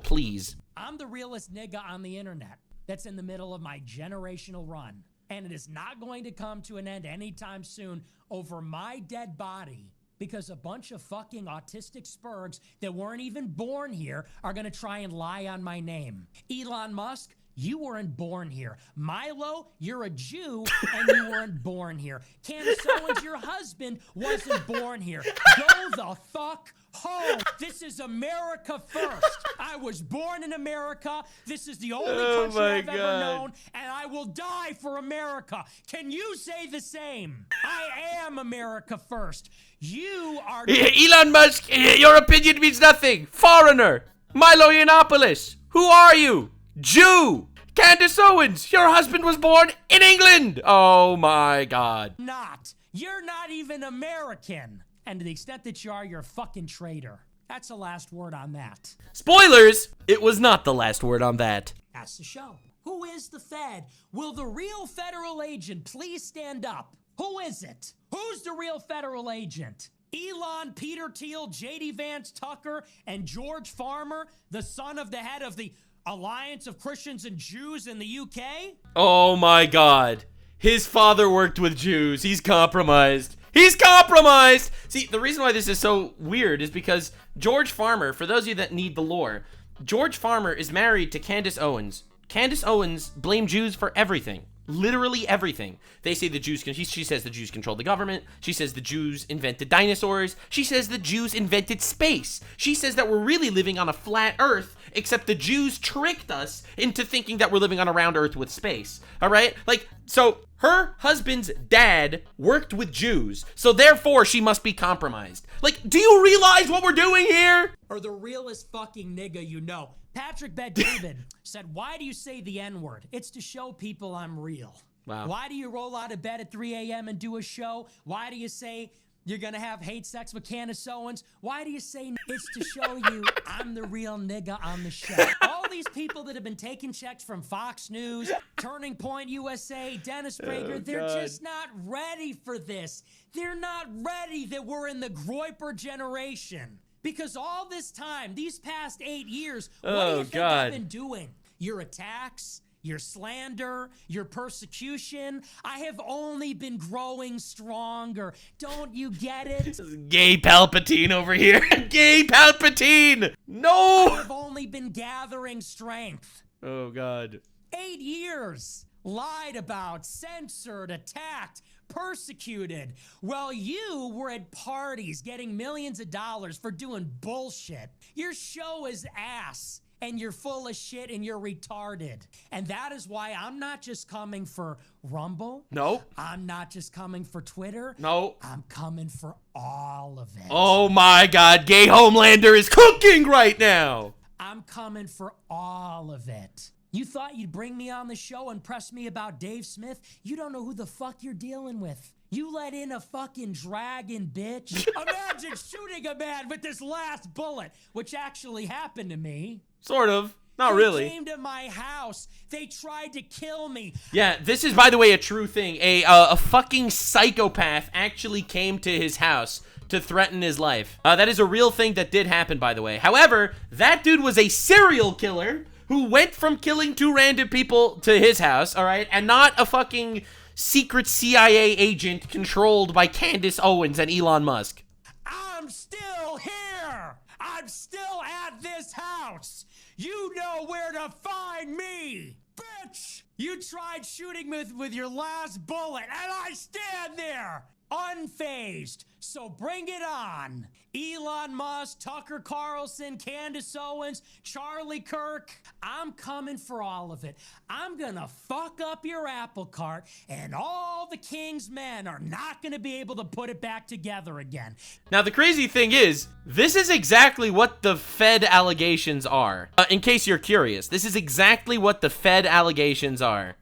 pleas. I'm the realest nigga on the internet that's in the middle of my generational run, and it is not going to come to an end anytime soon over my dead body, because a bunch of fucking autistic spurgs that weren't even born here are gonna try and lie on my name. Elon Musk, you weren't born here. Milo, you're a Jew, and you weren't born here. Candace Owens, your husband, wasn't born here. Go the fuck home. This is America first. I was born in America. This is the only country I've ever known, and I will die for America. Can you say the same? I am America first. You are... Elon Musk, your opinion means nothing. Foreigner. Milo Yiannopoulos. Who are you? Jew. Candace Owens, your husband was born in England. Oh my God. Not. You're not even American. And to the extent that you are, you're a fucking traitor. That's the last word on that. Spoilers! It was not the last word on that. That's the show. Who is the Fed? Will the real federal agent please stand up? Who is it? Who's the real federal agent? Elon, Peter Thiel, J.D. Vance, Tucker, and George Farmer, the son of the head of the Alliance of Christians and Jews in the UK? Oh my god. His father worked with Jews. He's compromised. He's compromised! See, the reason why this is so weird is because George Farmer, for those of you that need the lore, George Farmer is married to Candace Owens. Candace Owens blamed Jews for everything. Literally everything. They say the Jews, she says the Jews controlled the government. She says the Jews invented dinosaurs. She says the Jews invented space. She says that we're really living on a flat earth, except the Jews tricked us into thinking that we're living on a round earth with space. All right? Like, so her husband's dad worked with Jews, so therefore she must be compromised. Like, do you realize what we're doing here? Or the realest fucking nigga you know. Patrick Bet-David said, why do you say the N-word? It's to show people I'm real. Wow. Why do you roll out of bed at 3 a.m. and do a show? Why do you say you're gonna have hate sex with Candace Owens? Why do you say it's to show you I'm the real nigga on the show? All these people that have been taking checks from Fox News, Turning Point USA, Dennis Prager, they're just not ready for this. They're not ready that we're in the Groper generation. Because all this time, these past 8 years, what do you think I've been doing? Your attacks, your slander, your persecution. I have only been growing stronger. Don't you get it? Gay Palpatine over here. Gay Palpatine! No! I have only been gathering strength. Oh, God. 8 years. Lied about, censored, attacked, persecuted. Well, you were at parties getting millions of dollars for doing bullshit. Your show is ass, and you're full of shit, and you're retarded. And that is why I'm not just coming for Rumble. No. I'm not just coming for Twitter. No. I'm coming for all of it. Oh my God, Gay Homelander is cooking right now. I'm coming for all of it. You thought you'd bring me on the show and press me about Dave Smith? You don't know who the fuck you're dealing with. You let in a fucking dragon, bitch. Imagine shooting a man with this last bullet, which actually happened to me. Sort of. Not really. They came to my house. They tried to kill me. Yeah, this is, by the way, a true thing. A fucking psychopath actually came to his house to threaten his life. That is a real thing that did happen, by the way. However, that dude was a serial killer who went from killing 2 random people to his house, all right, and not a fucking secret CIA agent controlled by Candace Owens and Elon Musk. I'm still here. I'm still at this house. You know where to find me, bitch. You tried shooting with your last bullet, and I stand there, unfazed. So bring it on. Elon Musk, Tucker Carlson, Candace Owens, Charlie Kirk. I'm coming for all of it. I'm gonna fuck up your apple cart, and all the king's men are not gonna be able to put it back together again. Now, the crazy thing is, this is exactly what the Fed allegations are. In case you're curious, this is exactly what the Fed allegations are.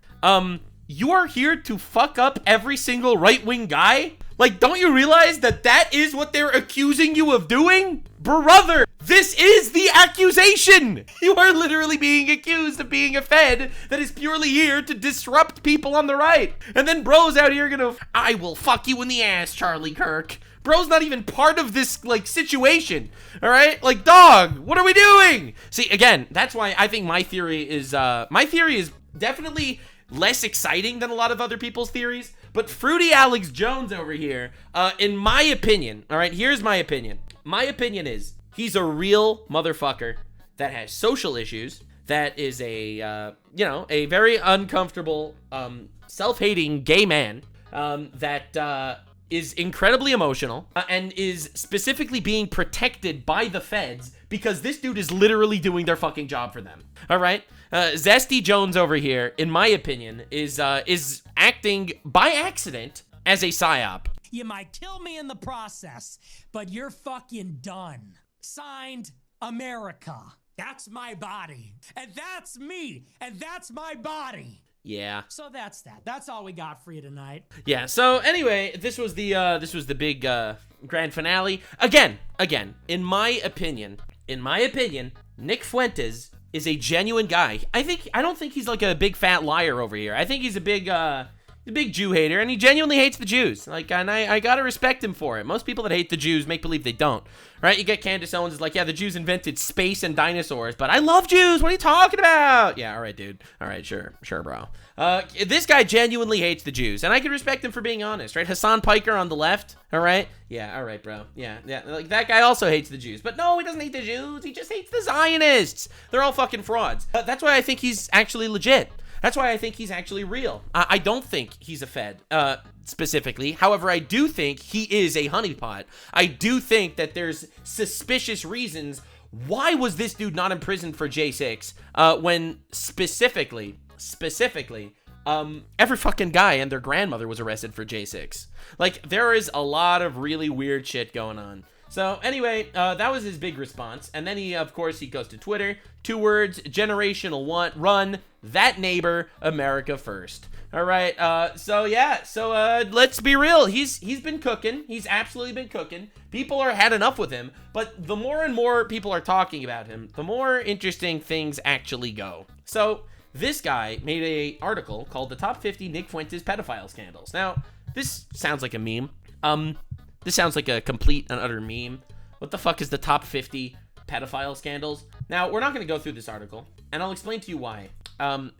You are here to fuck up every single right-wing guy? Like, don't you realize that that is what they're accusing you of doing? Brother, this is the accusation! You are literally being accused of being a Fed that is purely here to disrupt people on the right. And then bro's out here gonna, I will fuck you in the ass, Charlie Kirk. Bro's not even part of this, like, situation, all right? Like, dog, what are we doing? See, again, that's why I think my theory is definitely less exciting than a lot of other people's theories. But Fruity Alex Jones over here, in my opinion, all right, here's my opinion. My opinion is he's a real motherfucker that has social issues, that is a very uncomfortable, self-hating gay man that is incredibly emotional and is specifically being protected by the feds because this dude is literally doing their fucking job for them. All right? Zesty Jones over here, in my opinion, is acting by accident as a psyop. You might kill me in the process, but you're fucking done. Signed, America. That's my body. And that's me. And that's my body. Yeah. So that's that. That's all we got for you tonight. Yeah. So anyway, this was the big grand finale. Again, in my opinion, Nick Fuentes is a genuine guy. I don't think he's like a big fat liar over here. I think he's a big Jew hater, and he genuinely hates the Jews. Like, and I gotta respect him for it. Most people that hate the Jews make believe they don't, right? You get Candace Owens is like, yeah, the Jews invented space and dinosaurs, but I love Jews. What are you talking about? Yeah, all right, dude. All right, sure, bro. This guy genuinely hates the Jews, and I can respect him for being honest, right? Hassan Piker on the left, all right? Yeah, all right, bro. Yeah. Like, that guy also hates the Jews, but no, he doesn't hate the Jews. He just hates the Zionists. They're all fucking frauds. That's why I think he's actually legit. That's why I think he's actually real. I don't think he's a Fed, specifically. However, I do think he is a honeypot. I do think that there's suspicious reasons. Why was this dude not imprisoned for J6 when specifically, every fucking guy and their grandmother was arrested for J6? Like, there is a lot of really weird shit going on. So anyway, that was his big response. And then he goes to Twitter. 2 words, generational run, that neighbor, America first. All right, so let's be real. He's been cooking. He's absolutely been cooking. People are had enough with him. But the more and more people are talking about him, the more interesting things actually go. So this guy made an article called The Top 50 Nick Fuentes Pedophile Scandals. Now, this sounds like a meme. This sounds like a complete and utter meme. What the fuck is the top 50 pedophile scandals? Now, we're not going to go through this article, and I'll explain to you why.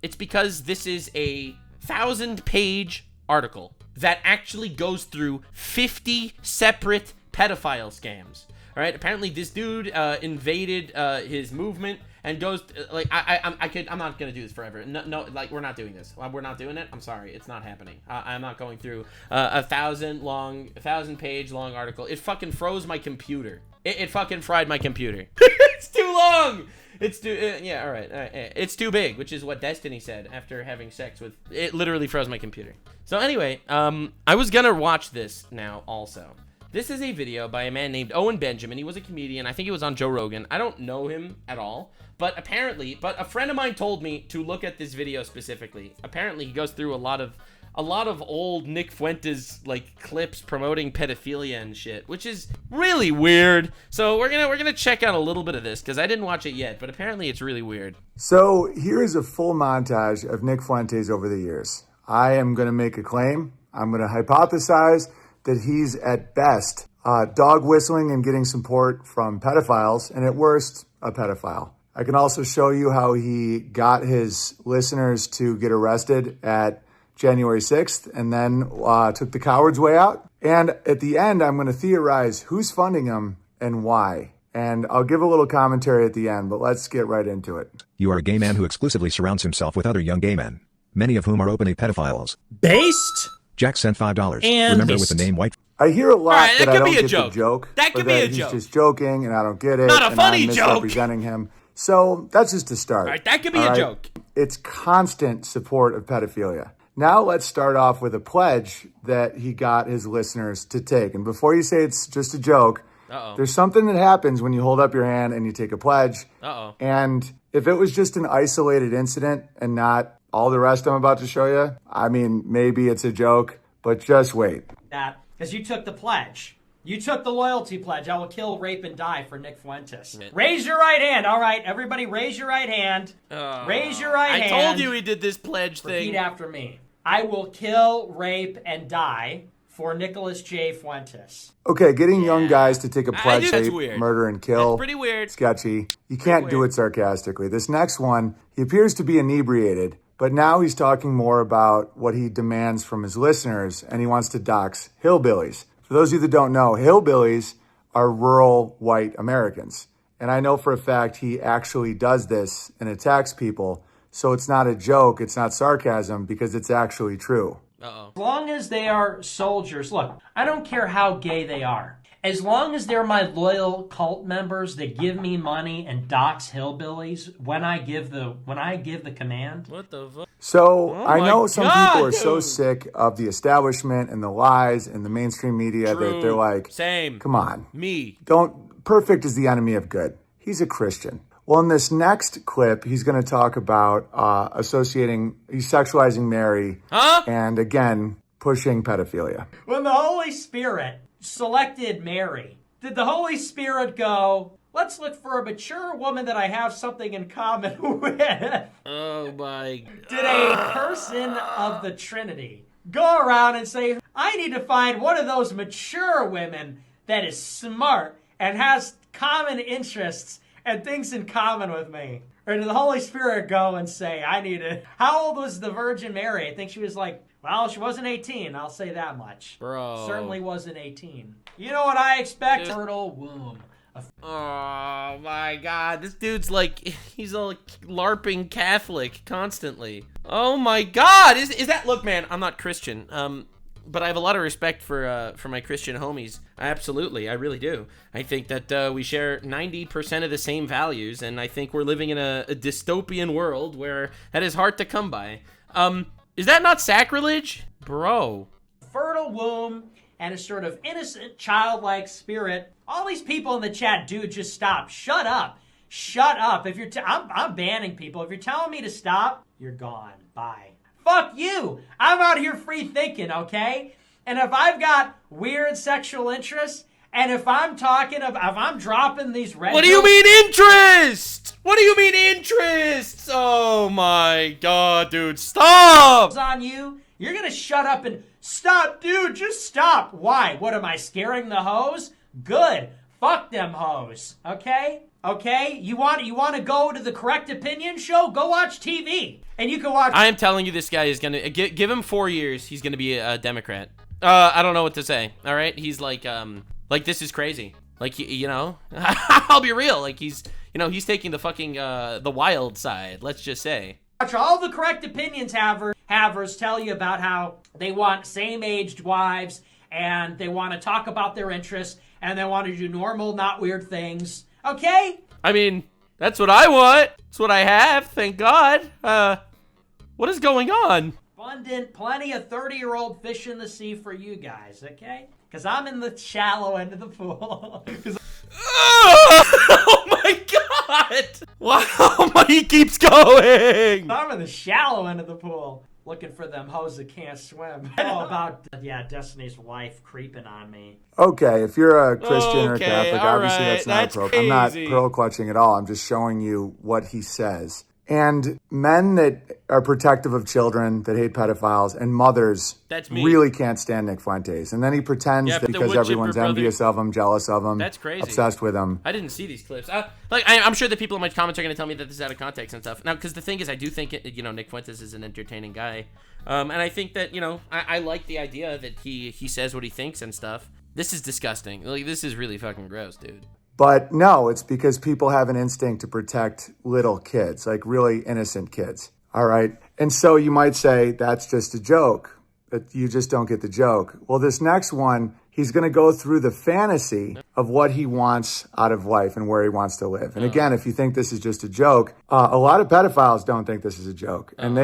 It's because this is a 1,000-page article that actually goes through 50 separate pedophile scams. All right, apparently this dude invaded his movement and goes I'm not gonna do this forever. No, like, we're not doing this. We're not doing it. I'm sorry, it's not happening. I'm not going through a 1,000-page long article. It fucking froze my computer. It fucking fried my computer. It's too long. It's too all right. It's too big, which is what Destiny said after having sex with. It literally froze my computer. So anyway, I was gonna watch this now also. This is a video by a man named Owen Benjamin. He was a comedian. I think he was on Joe Rogan. I don't know him at all, but a friend of mine told me to look at this video specifically. Apparently, he goes through a lot of old Nick Fuentes like clips promoting pedophilia and shit, which is really weird. So we're gonna check out a little bit of this because I didn't watch it yet, but apparently it's really weird. So here is a full montage of Nick Fuentes over the years. I am gonna make a claim. I'm gonna hypothesize that he's at best dog whistling and getting support from pedophiles, and at worst, a pedophile. I can also show you how he got his listeners to get arrested at January 6th and then took the coward's way out. And at the end, I'm going to theorize who's funding him and why. And I'll give a little commentary at the end, but let's get right into it. You are a gay man who exclusively surrounds himself with other young gay men, many of whom are openly pedophiles. Based? Jack sent $5. And remember with the name White. I hear a lot right, that I don't get the joke. That could be a he's joke. just joking and I don't get it. Not a and funny I'm joke. misrepresenting him. So that's just a start. All right, that could be a joke. It's constant support of pedophilia. Now let's start off with a pledge that he got his listeners to take. And before you say it's just a joke, there's something that happens when you hold up your hand and you take a pledge. And if it was just an isolated incident and not all the rest I'm about to show you, I mean, maybe it's a joke, but just wait. That, because you took the pledge. You took the loyalty pledge. I will kill, rape, and die for Nick Fuentes. Raise your right hand. All right, everybody, raise your right hand. Raise your right hand. I told you he did this pledge thing. Repeat after me. I will kill, rape, and die for Nicholas J. Fuentes. Okay, getting young guys to take a pledge, that's rape, weird. murder, and kill. That's pretty weird. Sketchy. You can't do it sarcastically. This next one, he appears to be inebriated, but now he's talking more about what he demands from his listeners, and he wants to dox hillbillies. For those of you that don't know, hillbillies are rural white Americans. And I know for a fact he actually does this and attacks people. So it's not a joke, it's not sarcasm, because it's actually true. As long as they are soldiers, look, I don't care how gay they are. As long as they're my loyal cult members that give me money and dox hillbillies when I give the command. What the fuck? So I know some people are dude. so sick of the establishment and the lies and the mainstream media that they're like, Same. come on. Me. Perfect is the enemy of good. He's a Christian. Well, in this next clip, he's going to talk about he's sexualizing Mary, and again, pushing pedophilia. When the Holy Spirit selected Mary, did the Holy Spirit go, let's look for a mature woman that I have something in common with? Oh my God. Did a person of the Trinity go around and say, I need to find one of those mature women that is smart and has common interests and things in common with me? Or did the Holy Spirit go and say, how old was the Virgin Mary? I think she was like, well, she wasn't 18, I'll say that much. Bro. Certainly wasn't 18. You know what I expect? Fertile womb. Oh my God, this dude's like, he's a LARPing Catholic constantly. Oh my God, is that, look man, I'm not Christian, but I have a lot of respect for my Christian homies. Absolutely, I really do. I think that we share 90% of the same values, and I think we're living in a dystopian world where that is hard to come by. Is that not sacrilege? Bro. Fertile womb and a sort of innocent, childlike spirit. All these people in the chat, dude, just stop. Shut up. Shut up. If you're, I'm banning people. If you're telling me to stop, you're gone. Bye. Fuck you. I'm out here free thinking, okay? And if I've got weird sexual interests, and if I'm dropping these red... What do you mean interest? What do you mean interest? Oh my God, dude, stop! ...on you, you're gonna shut up and... Stop, dude, just stop. Why? What, am I scaring the hoes? Good. Fuck them hoes. Okay? Okay? You want to go to the Correct Opinion show? Go watch TV. And you can watch... I am telling you, this guy is gonna... Give him 4 years, he's gonna be a Democrat. I don't know what to say, all right? He's like, this is crazy. Like, you know? I'll be real. Like, he's taking the fucking, the wild side, let's just say. Watch all the Correct Opinions havers tell you about how they want same-aged wives, and they want to talk about their interests, and they want to do normal, not weird things. Okay? I mean, that's what I want. It's what I have, thank God. What is going on? Abundant, plenty of 30-year-old fish in the sea for you guys, okay? Because I'm in the shallow end of the pool. Oh my God! Wow, he keeps going! I'm in the shallow end of the pool. Looking for them hoes that can't swim. Oh, about, Destiny's wife creeping on me. Okay, if you're a Christian or Catholic, obviously right, that's not appropriate. I'm not pearl clutching at all. I'm just showing you what he says. And men that are protective of children, that hate pedophiles, and mothers really can't stand Nick Fuentes. And then he pretends that because everyone's envious of him, jealous of him, that's crazy, obsessed with him. I didn't see these clips. I'm sure the people in my comments are going to tell me that this is out of context and stuff. Now, because the thing is, I do think, Nick Fuentes is an entertaining guy. And I think that, I like the idea that he says what he thinks and stuff. This is disgusting. Like, this is really fucking gross, dude. But no, it's because people have an instinct to protect little kids, like really innocent kids. All right. And so you might say that's just a joke, that you just don't get the joke. Well, this next one, he's going to go through the fantasy of what he wants out of life and where he wants to live. And again, if you think this is just a joke, a lot of pedophiles don't think this is a joke. And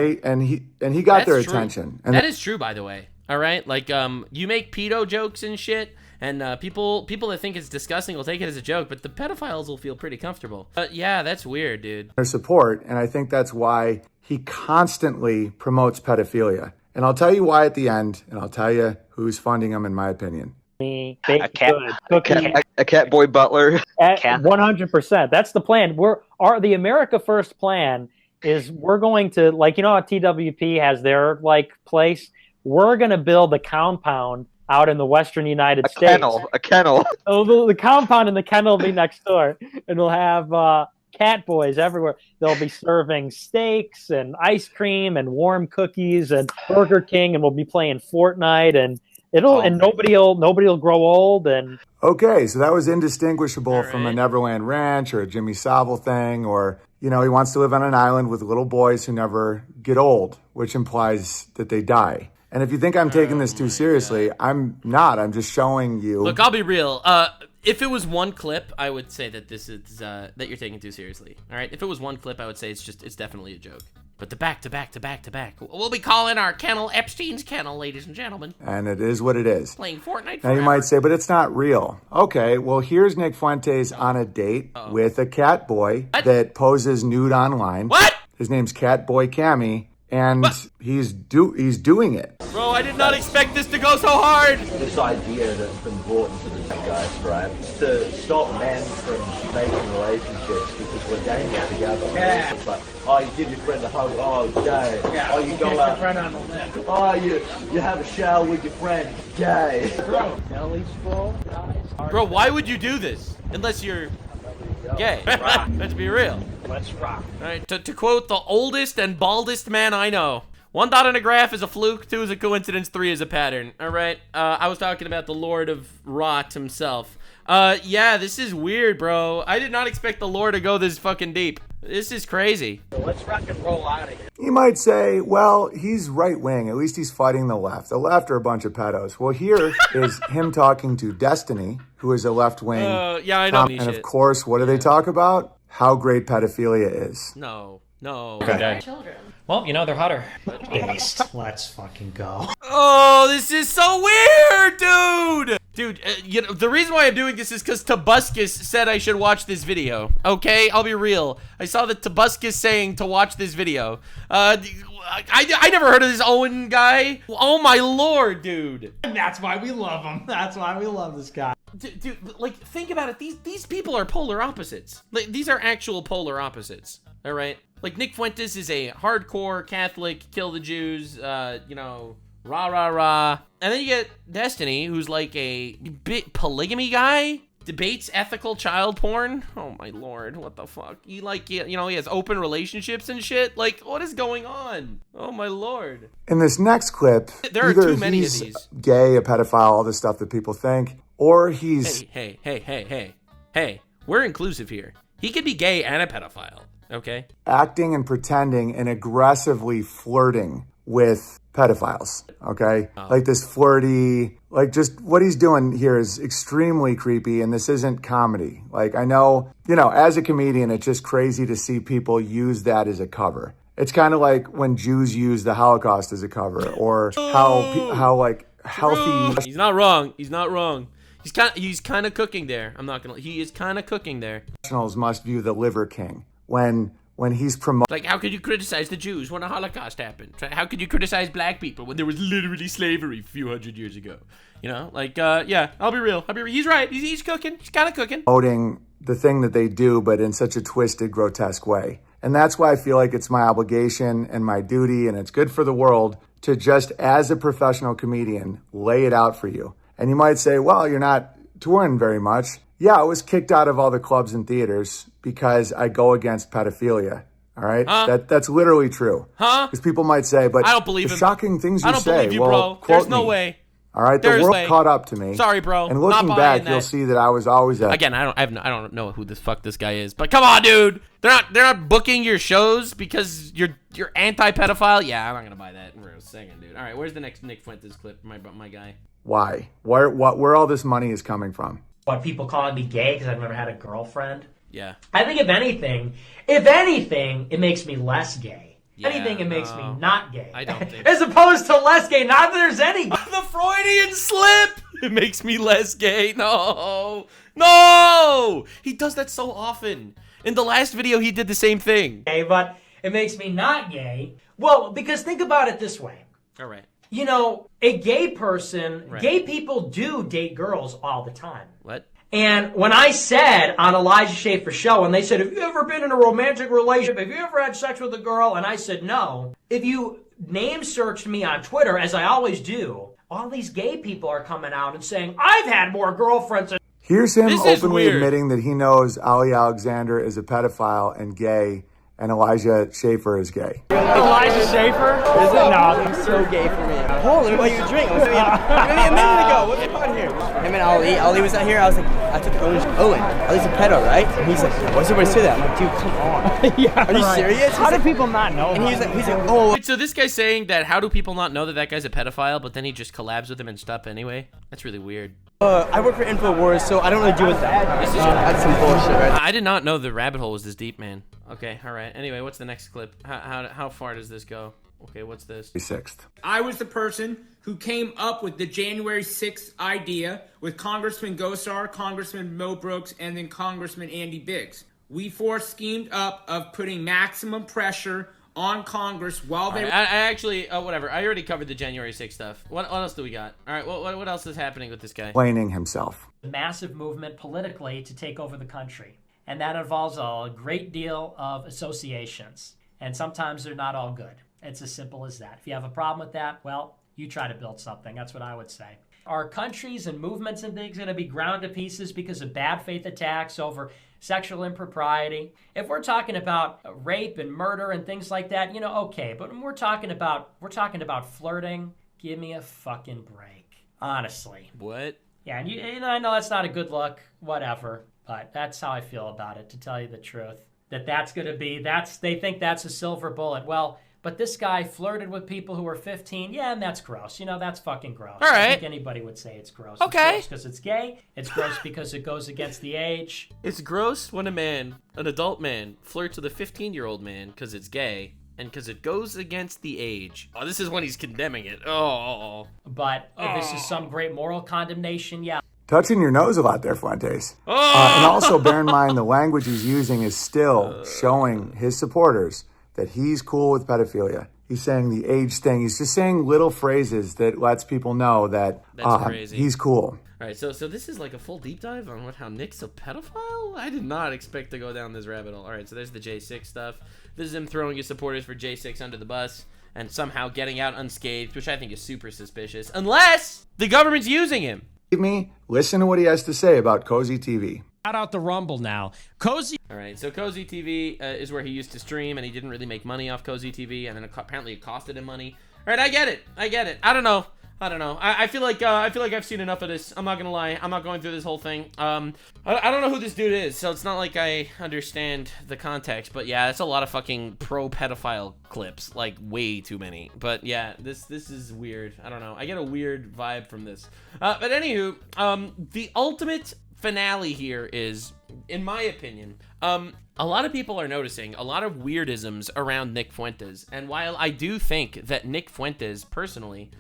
he got their attention. And that is true, by the way. All right. Like, you make pedo jokes and shit. And people that think it's disgusting will take it as a joke, but the pedophiles will feel pretty comfortable. Yeah, that's weird, dude. Their support, and I think that's why he constantly promotes pedophilia. And I'll tell you why at the end, and I'll tell you who's funding him, in my opinion. A cat boy butler. 100%. That's the plan. The America First plan is we're going to, like, you know how TWP has their place? We're going to build a compound out in the western United States. A kennel. So the compound and the kennel will be next door. And we'll have cat boys everywhere. They'll be serving steaks and ice cream and warm cookies and Burger King, and we'll be playing Fortnite, and nobody will grow old. And okay, so that was indistinguishable from a Neverland Ranch or a Jimmy Savile thing, or he wants to live on an island with little boys who never get old, which implies that they die. And if you think I'm taking this too seriously, I'm not. I'm just showing you. Look, I'll be real. If it was one clip, I would say that this is that you're taking it too seriously. All right. If it was one clip, I would say it's definitely a joke. But the back to back. We'll be calling our kennel Epstein's Kennel, ladies and gentlemen. And it is what it is. Playing Fortnite forever. Now you might say, but it's not real. Okay, well here's Nick Fuentes on a date with a cat boy that poses nude online. What? His name's Catboy Cammy, and he's doing it. Bro, I did not expect this to go so hard. This idea that's been brought into the zeitgeist, right, to stop men from making relationships because we're dangerous together. Yeah. It's like, oh, you give your friend a hug, oh, gay. Yeah. Oh, you go out. Friend on the lip. Oh, you have a shower with your friend, gay. Bro, belly's full, guys. Bro, why would you do this? Unless you're gay. Let's be real. Let's rock. All right, to quote the oldest and baldest man I know. 1 dot in a graph is a fluke, 2 is a coincidence, 3 is a pattern. All right, I was talking about the Lord of Rot himself. Yeah, this is weird, bro. I did not expect the lore to go this fucking deep. This is crazy. So let's rock and roll out of here. You might say, well, he's right-wing. At least he's fighting the left. The left are a bunch of pedos. Well, here is him talking to Destiny, who is a left-wing. Yeah, I know. And of course, what do they talk about? How great pedophilia is. No. Okay. Children. Well, you know, they're hotter. Based. Let's fucking go. Oh, this is so weird, dude. Dude, you know, the reason why I'm doing this is because Tobuscus said I should watch this video. Okay, I'll be real. I saw that Tobuscus saying to watch this video. I never heard of this Owen guy. Oh my lord, dude. And that's why we love him. That's why we love this guy. Dude, like, think about it. These people are polar opposites. Like, these are actual polar opposites. All right? Like, Nick Fuentes is a hardcore Catholic, kill the Jews, you know, rah, rah, rah. And then you get Destiny, who's like a bit polygamy guy, debates ethical child porn. Oh my lord, what the fuck? He like, you know, he has open relationships and shit. Like, what is going on? Oh my lord. In this next clip, there are too many of these. Gay, a pedophile, all this stuff that people think, or he's... Hey, we're inclusive here. He could be gay and a pedophile, okay? Acting and pretending and aggressively flirting with pedophiles, okay? Like this flirty, like just what he's doing here is extremely creepy, and this isn't comedy. Like, I know, you know, as a comedian, it's just crazy to see people use that as a cover. It's kind of like when Jews use the Holocaust as a cover, or how like healthy... He's not wrong. He's kind of cooking there. I'm not gonna. He is kind of cooking there. Professionals must view the Liver King when he's promoting. Like, how could you criticize the Jews when the Holocaust happened? How could you criticize black people when there was literally slavery a few hundred years ago? You know, like, yeah. I'll be real. He's right. He's cooking. He's kind of cooking. Promoting the thing that they do, but in such a twisted, grotesque way. And that's why I feel like it's my obligation and my duty, and it's good for the world to just, as a professional comedian, lay it out for you. And you might say, well, you're not touring very much. Yeah, I was kicked out of all the clubs and theaters because I go against pedophilia. All right? That's literally true. Because people might say, but I don't believe the him. shocking things you say. I don't believe you, well, bro. There's no way. All right? The world caught up to me. Sorry, bro. And looking back, you'll see that I was always Again, I don't know who the fuck this guy is. But come on, dude. They're not booking your shows because you're anti-pedophile. Yeah, I'm not gonna buy that for a second, dude. All right, where's the next Nick Fuentes clip, my guy? Why? Where all this money is coming from? What, people calling me gay because I've never had a girlfriend? Yeah. I think if anything, it makes me less gay. Yeah, it makes me not gay. I don't think. As opposed to less gay. Not that there's any. The Freudian slip. It makes me less gay. No. He does that so often. In the last video, he did the same thing. Gay, but it makes me not gay. Well, because think about it this way. All right. You know, a gay person, gay people do date girls all the time. What? And when I said on Elijah Schaefer's show, and they said, have you ever been in a romantic relationship? Have you ever had sex with a girl? And I said, no. If you name searched me on Twitter, as I always do, all these gay people are coming out and saying, I've had more girlfriends. Here's him openly admitting that he knows Ali Alexander is a pedophile and gay, and Elijah Schaefer is gay. Elijah Schaefer? Is it? No, I'm so gay for me. Holy, what you drink? Maybe a minute ago. What's going on here? Him and Ali was out here. I was like, I took Owen. Ali's a pedo, right? And he's like, what's the way to say that? I'm like, dude, come on. Yeah, are you serious? How do people not know? And he's like, oh. Wait, so this guy's saying that how do people not know that guy's a pedophile, but then he just collabs with him and stuff anyway? That's really weird. I work for InfoWars, so I don't really deal with that. That's some bullshit, right? I did not know the rabbit hole was this deep, man. Okay, all right. Anyway, what's the next clip? How far does this go? Okay, what's this? 6th. I was the person who came up with the January 6th idea with Congressman Gosar, Congressman Mo Brooks, and then Congressman Andy Biggs. We four schemed up of putting maximum pressure on Congress while they... I actually, whatever. I already covered the January 6th stuff. What else do we got? All right, what else is happening with this guy? Explaining himself. Massive movement politically to take over the country. And that involves a great deal of associations. And sometimes they're not all good. It's as simple as that. If you have a problem with that, well, you try to build something. That's what I would say. Are countries and movements and things going to be ground to pieces because of bad faith attacks over sexual impropriety? If we're talking about rape and murder and things like that, okay. But when we're talking about flirting, give me a fucking break. Honestly. What? Yeah, and I know that's not a good look, whatever. But that's how I feel about it, to tell you the truth. That's going to be, they think that's a silver bullet. Well, but this guy flirted with people who were 15. Yeah, and that's gross. That's fucking gross. All right. I think anybody would say it's gross. Okay. It's gross because it's gay. It's gross because it goes against the age. It's gross when an adult man, flirts with a 15-year-old man because it's gay and because it goes against the age. Oh, this is when he's condemning it. Oh. But this is some great moral condemnation. Yeah. Touching your nose a lot there, Fuentes. And also bear in mind the language he's using is still showing his supporters that he's cool with pedophilia. He's saying the age thing. He's just saying little phrases that lets people know that he's cool. All right, so this is like a full deep dive on how Nick's a pedophile? I did not expect to go down this rabbit hole. All right, so there's the J6 stuff. This is him throwing his supporters for J6 under the bus and somehow getting out unscathed, which I think is super suspicious, unless the government's using him. Listen to what he has to say about Cozy TV. Shout out the Rumble now. Cozy. All right, so Cozy TV is where he used to stream, and he didn't really make money off Cozy TV, and then apparently it costed him money. All right, I get it. I don't know. I feel like I've seen enough of this. I'm not gonna lie. I'm not going through this whole thing. I don't know who this dude is, so it's not like I understand the context. But yeah, it's a lot of fucking pro pedophile clips, like way too many. But yeah, this is weird. I don't know. I get a weird vibe from this. But anywho, the ultimate finale here is, in my opinion, a lot of people are noticing a lot of weirdisms around Nick Fuentes. And while I do think that Nick Fuentes personally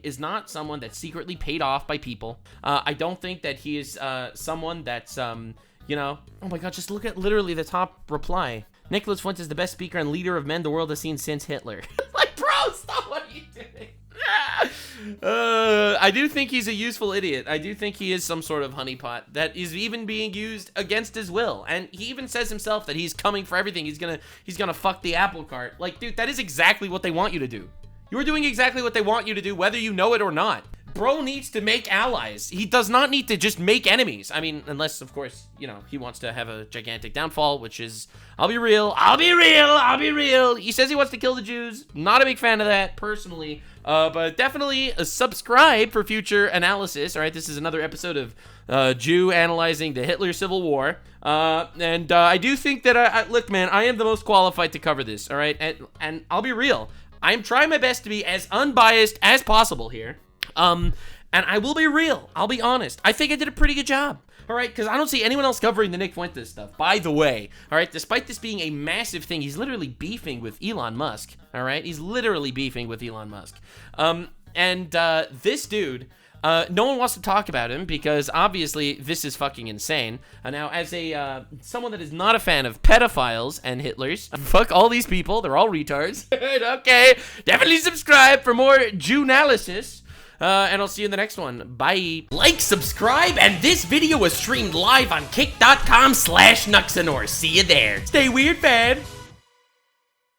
is not someone that's secretly paid off by people, I don't think that he is someone that's, oh my God, just look at literally the top reply. Nicholas Fuentes is the best speaker and leader of men the world has seen since Hitler. Like, bro, stop, what are you doing? I do think he's a useful idiot. I do think he is some sort of honeypot that is even being used against his will. And he even says himself that he's coming for everything. He's gonna fuck the apple cart. Like, dude, that is exactly what they want you to do. You're doing exactly what they want you to do, whether you know it or not. Bro needs to make allies. He does not need to just make enemies. I mean, unless, of course, he wants to have a gigantic downfall, which is, I'll be real. He says he wants to kill the Jews. Not a big fan of that, personally. But definitely subscribe for future analysis. All right, this is another episode of Jew analyzing the Hitler Civil War. And I do think that, look, man, I am the most qualified to cover this, all right? And I'll be real. I'm trying my best to be as unbiased as possible here. And I will be real. I'll be honest. I think I did a pretty good job. All right, because I don't see anyone else covering the Nick Fuentes stuff. By the way, all right, despite this being a massive thing, he's literally beefing with Elon Musk. All right, he's literally beefing with Elon Musk. This dude, no one wants to talk about him because obviously this is fucking insane. Now, as someone that is not a fan of pedophiles and Hitlers, fuck all these people. They're all retards. Okay, definitely subscribe for more Jew analysis. And I'll see you in the next one. Bye. Like, subscribe, and this video was streamed live on kick.com/Nuxanor. See you there. Stay weird, fam.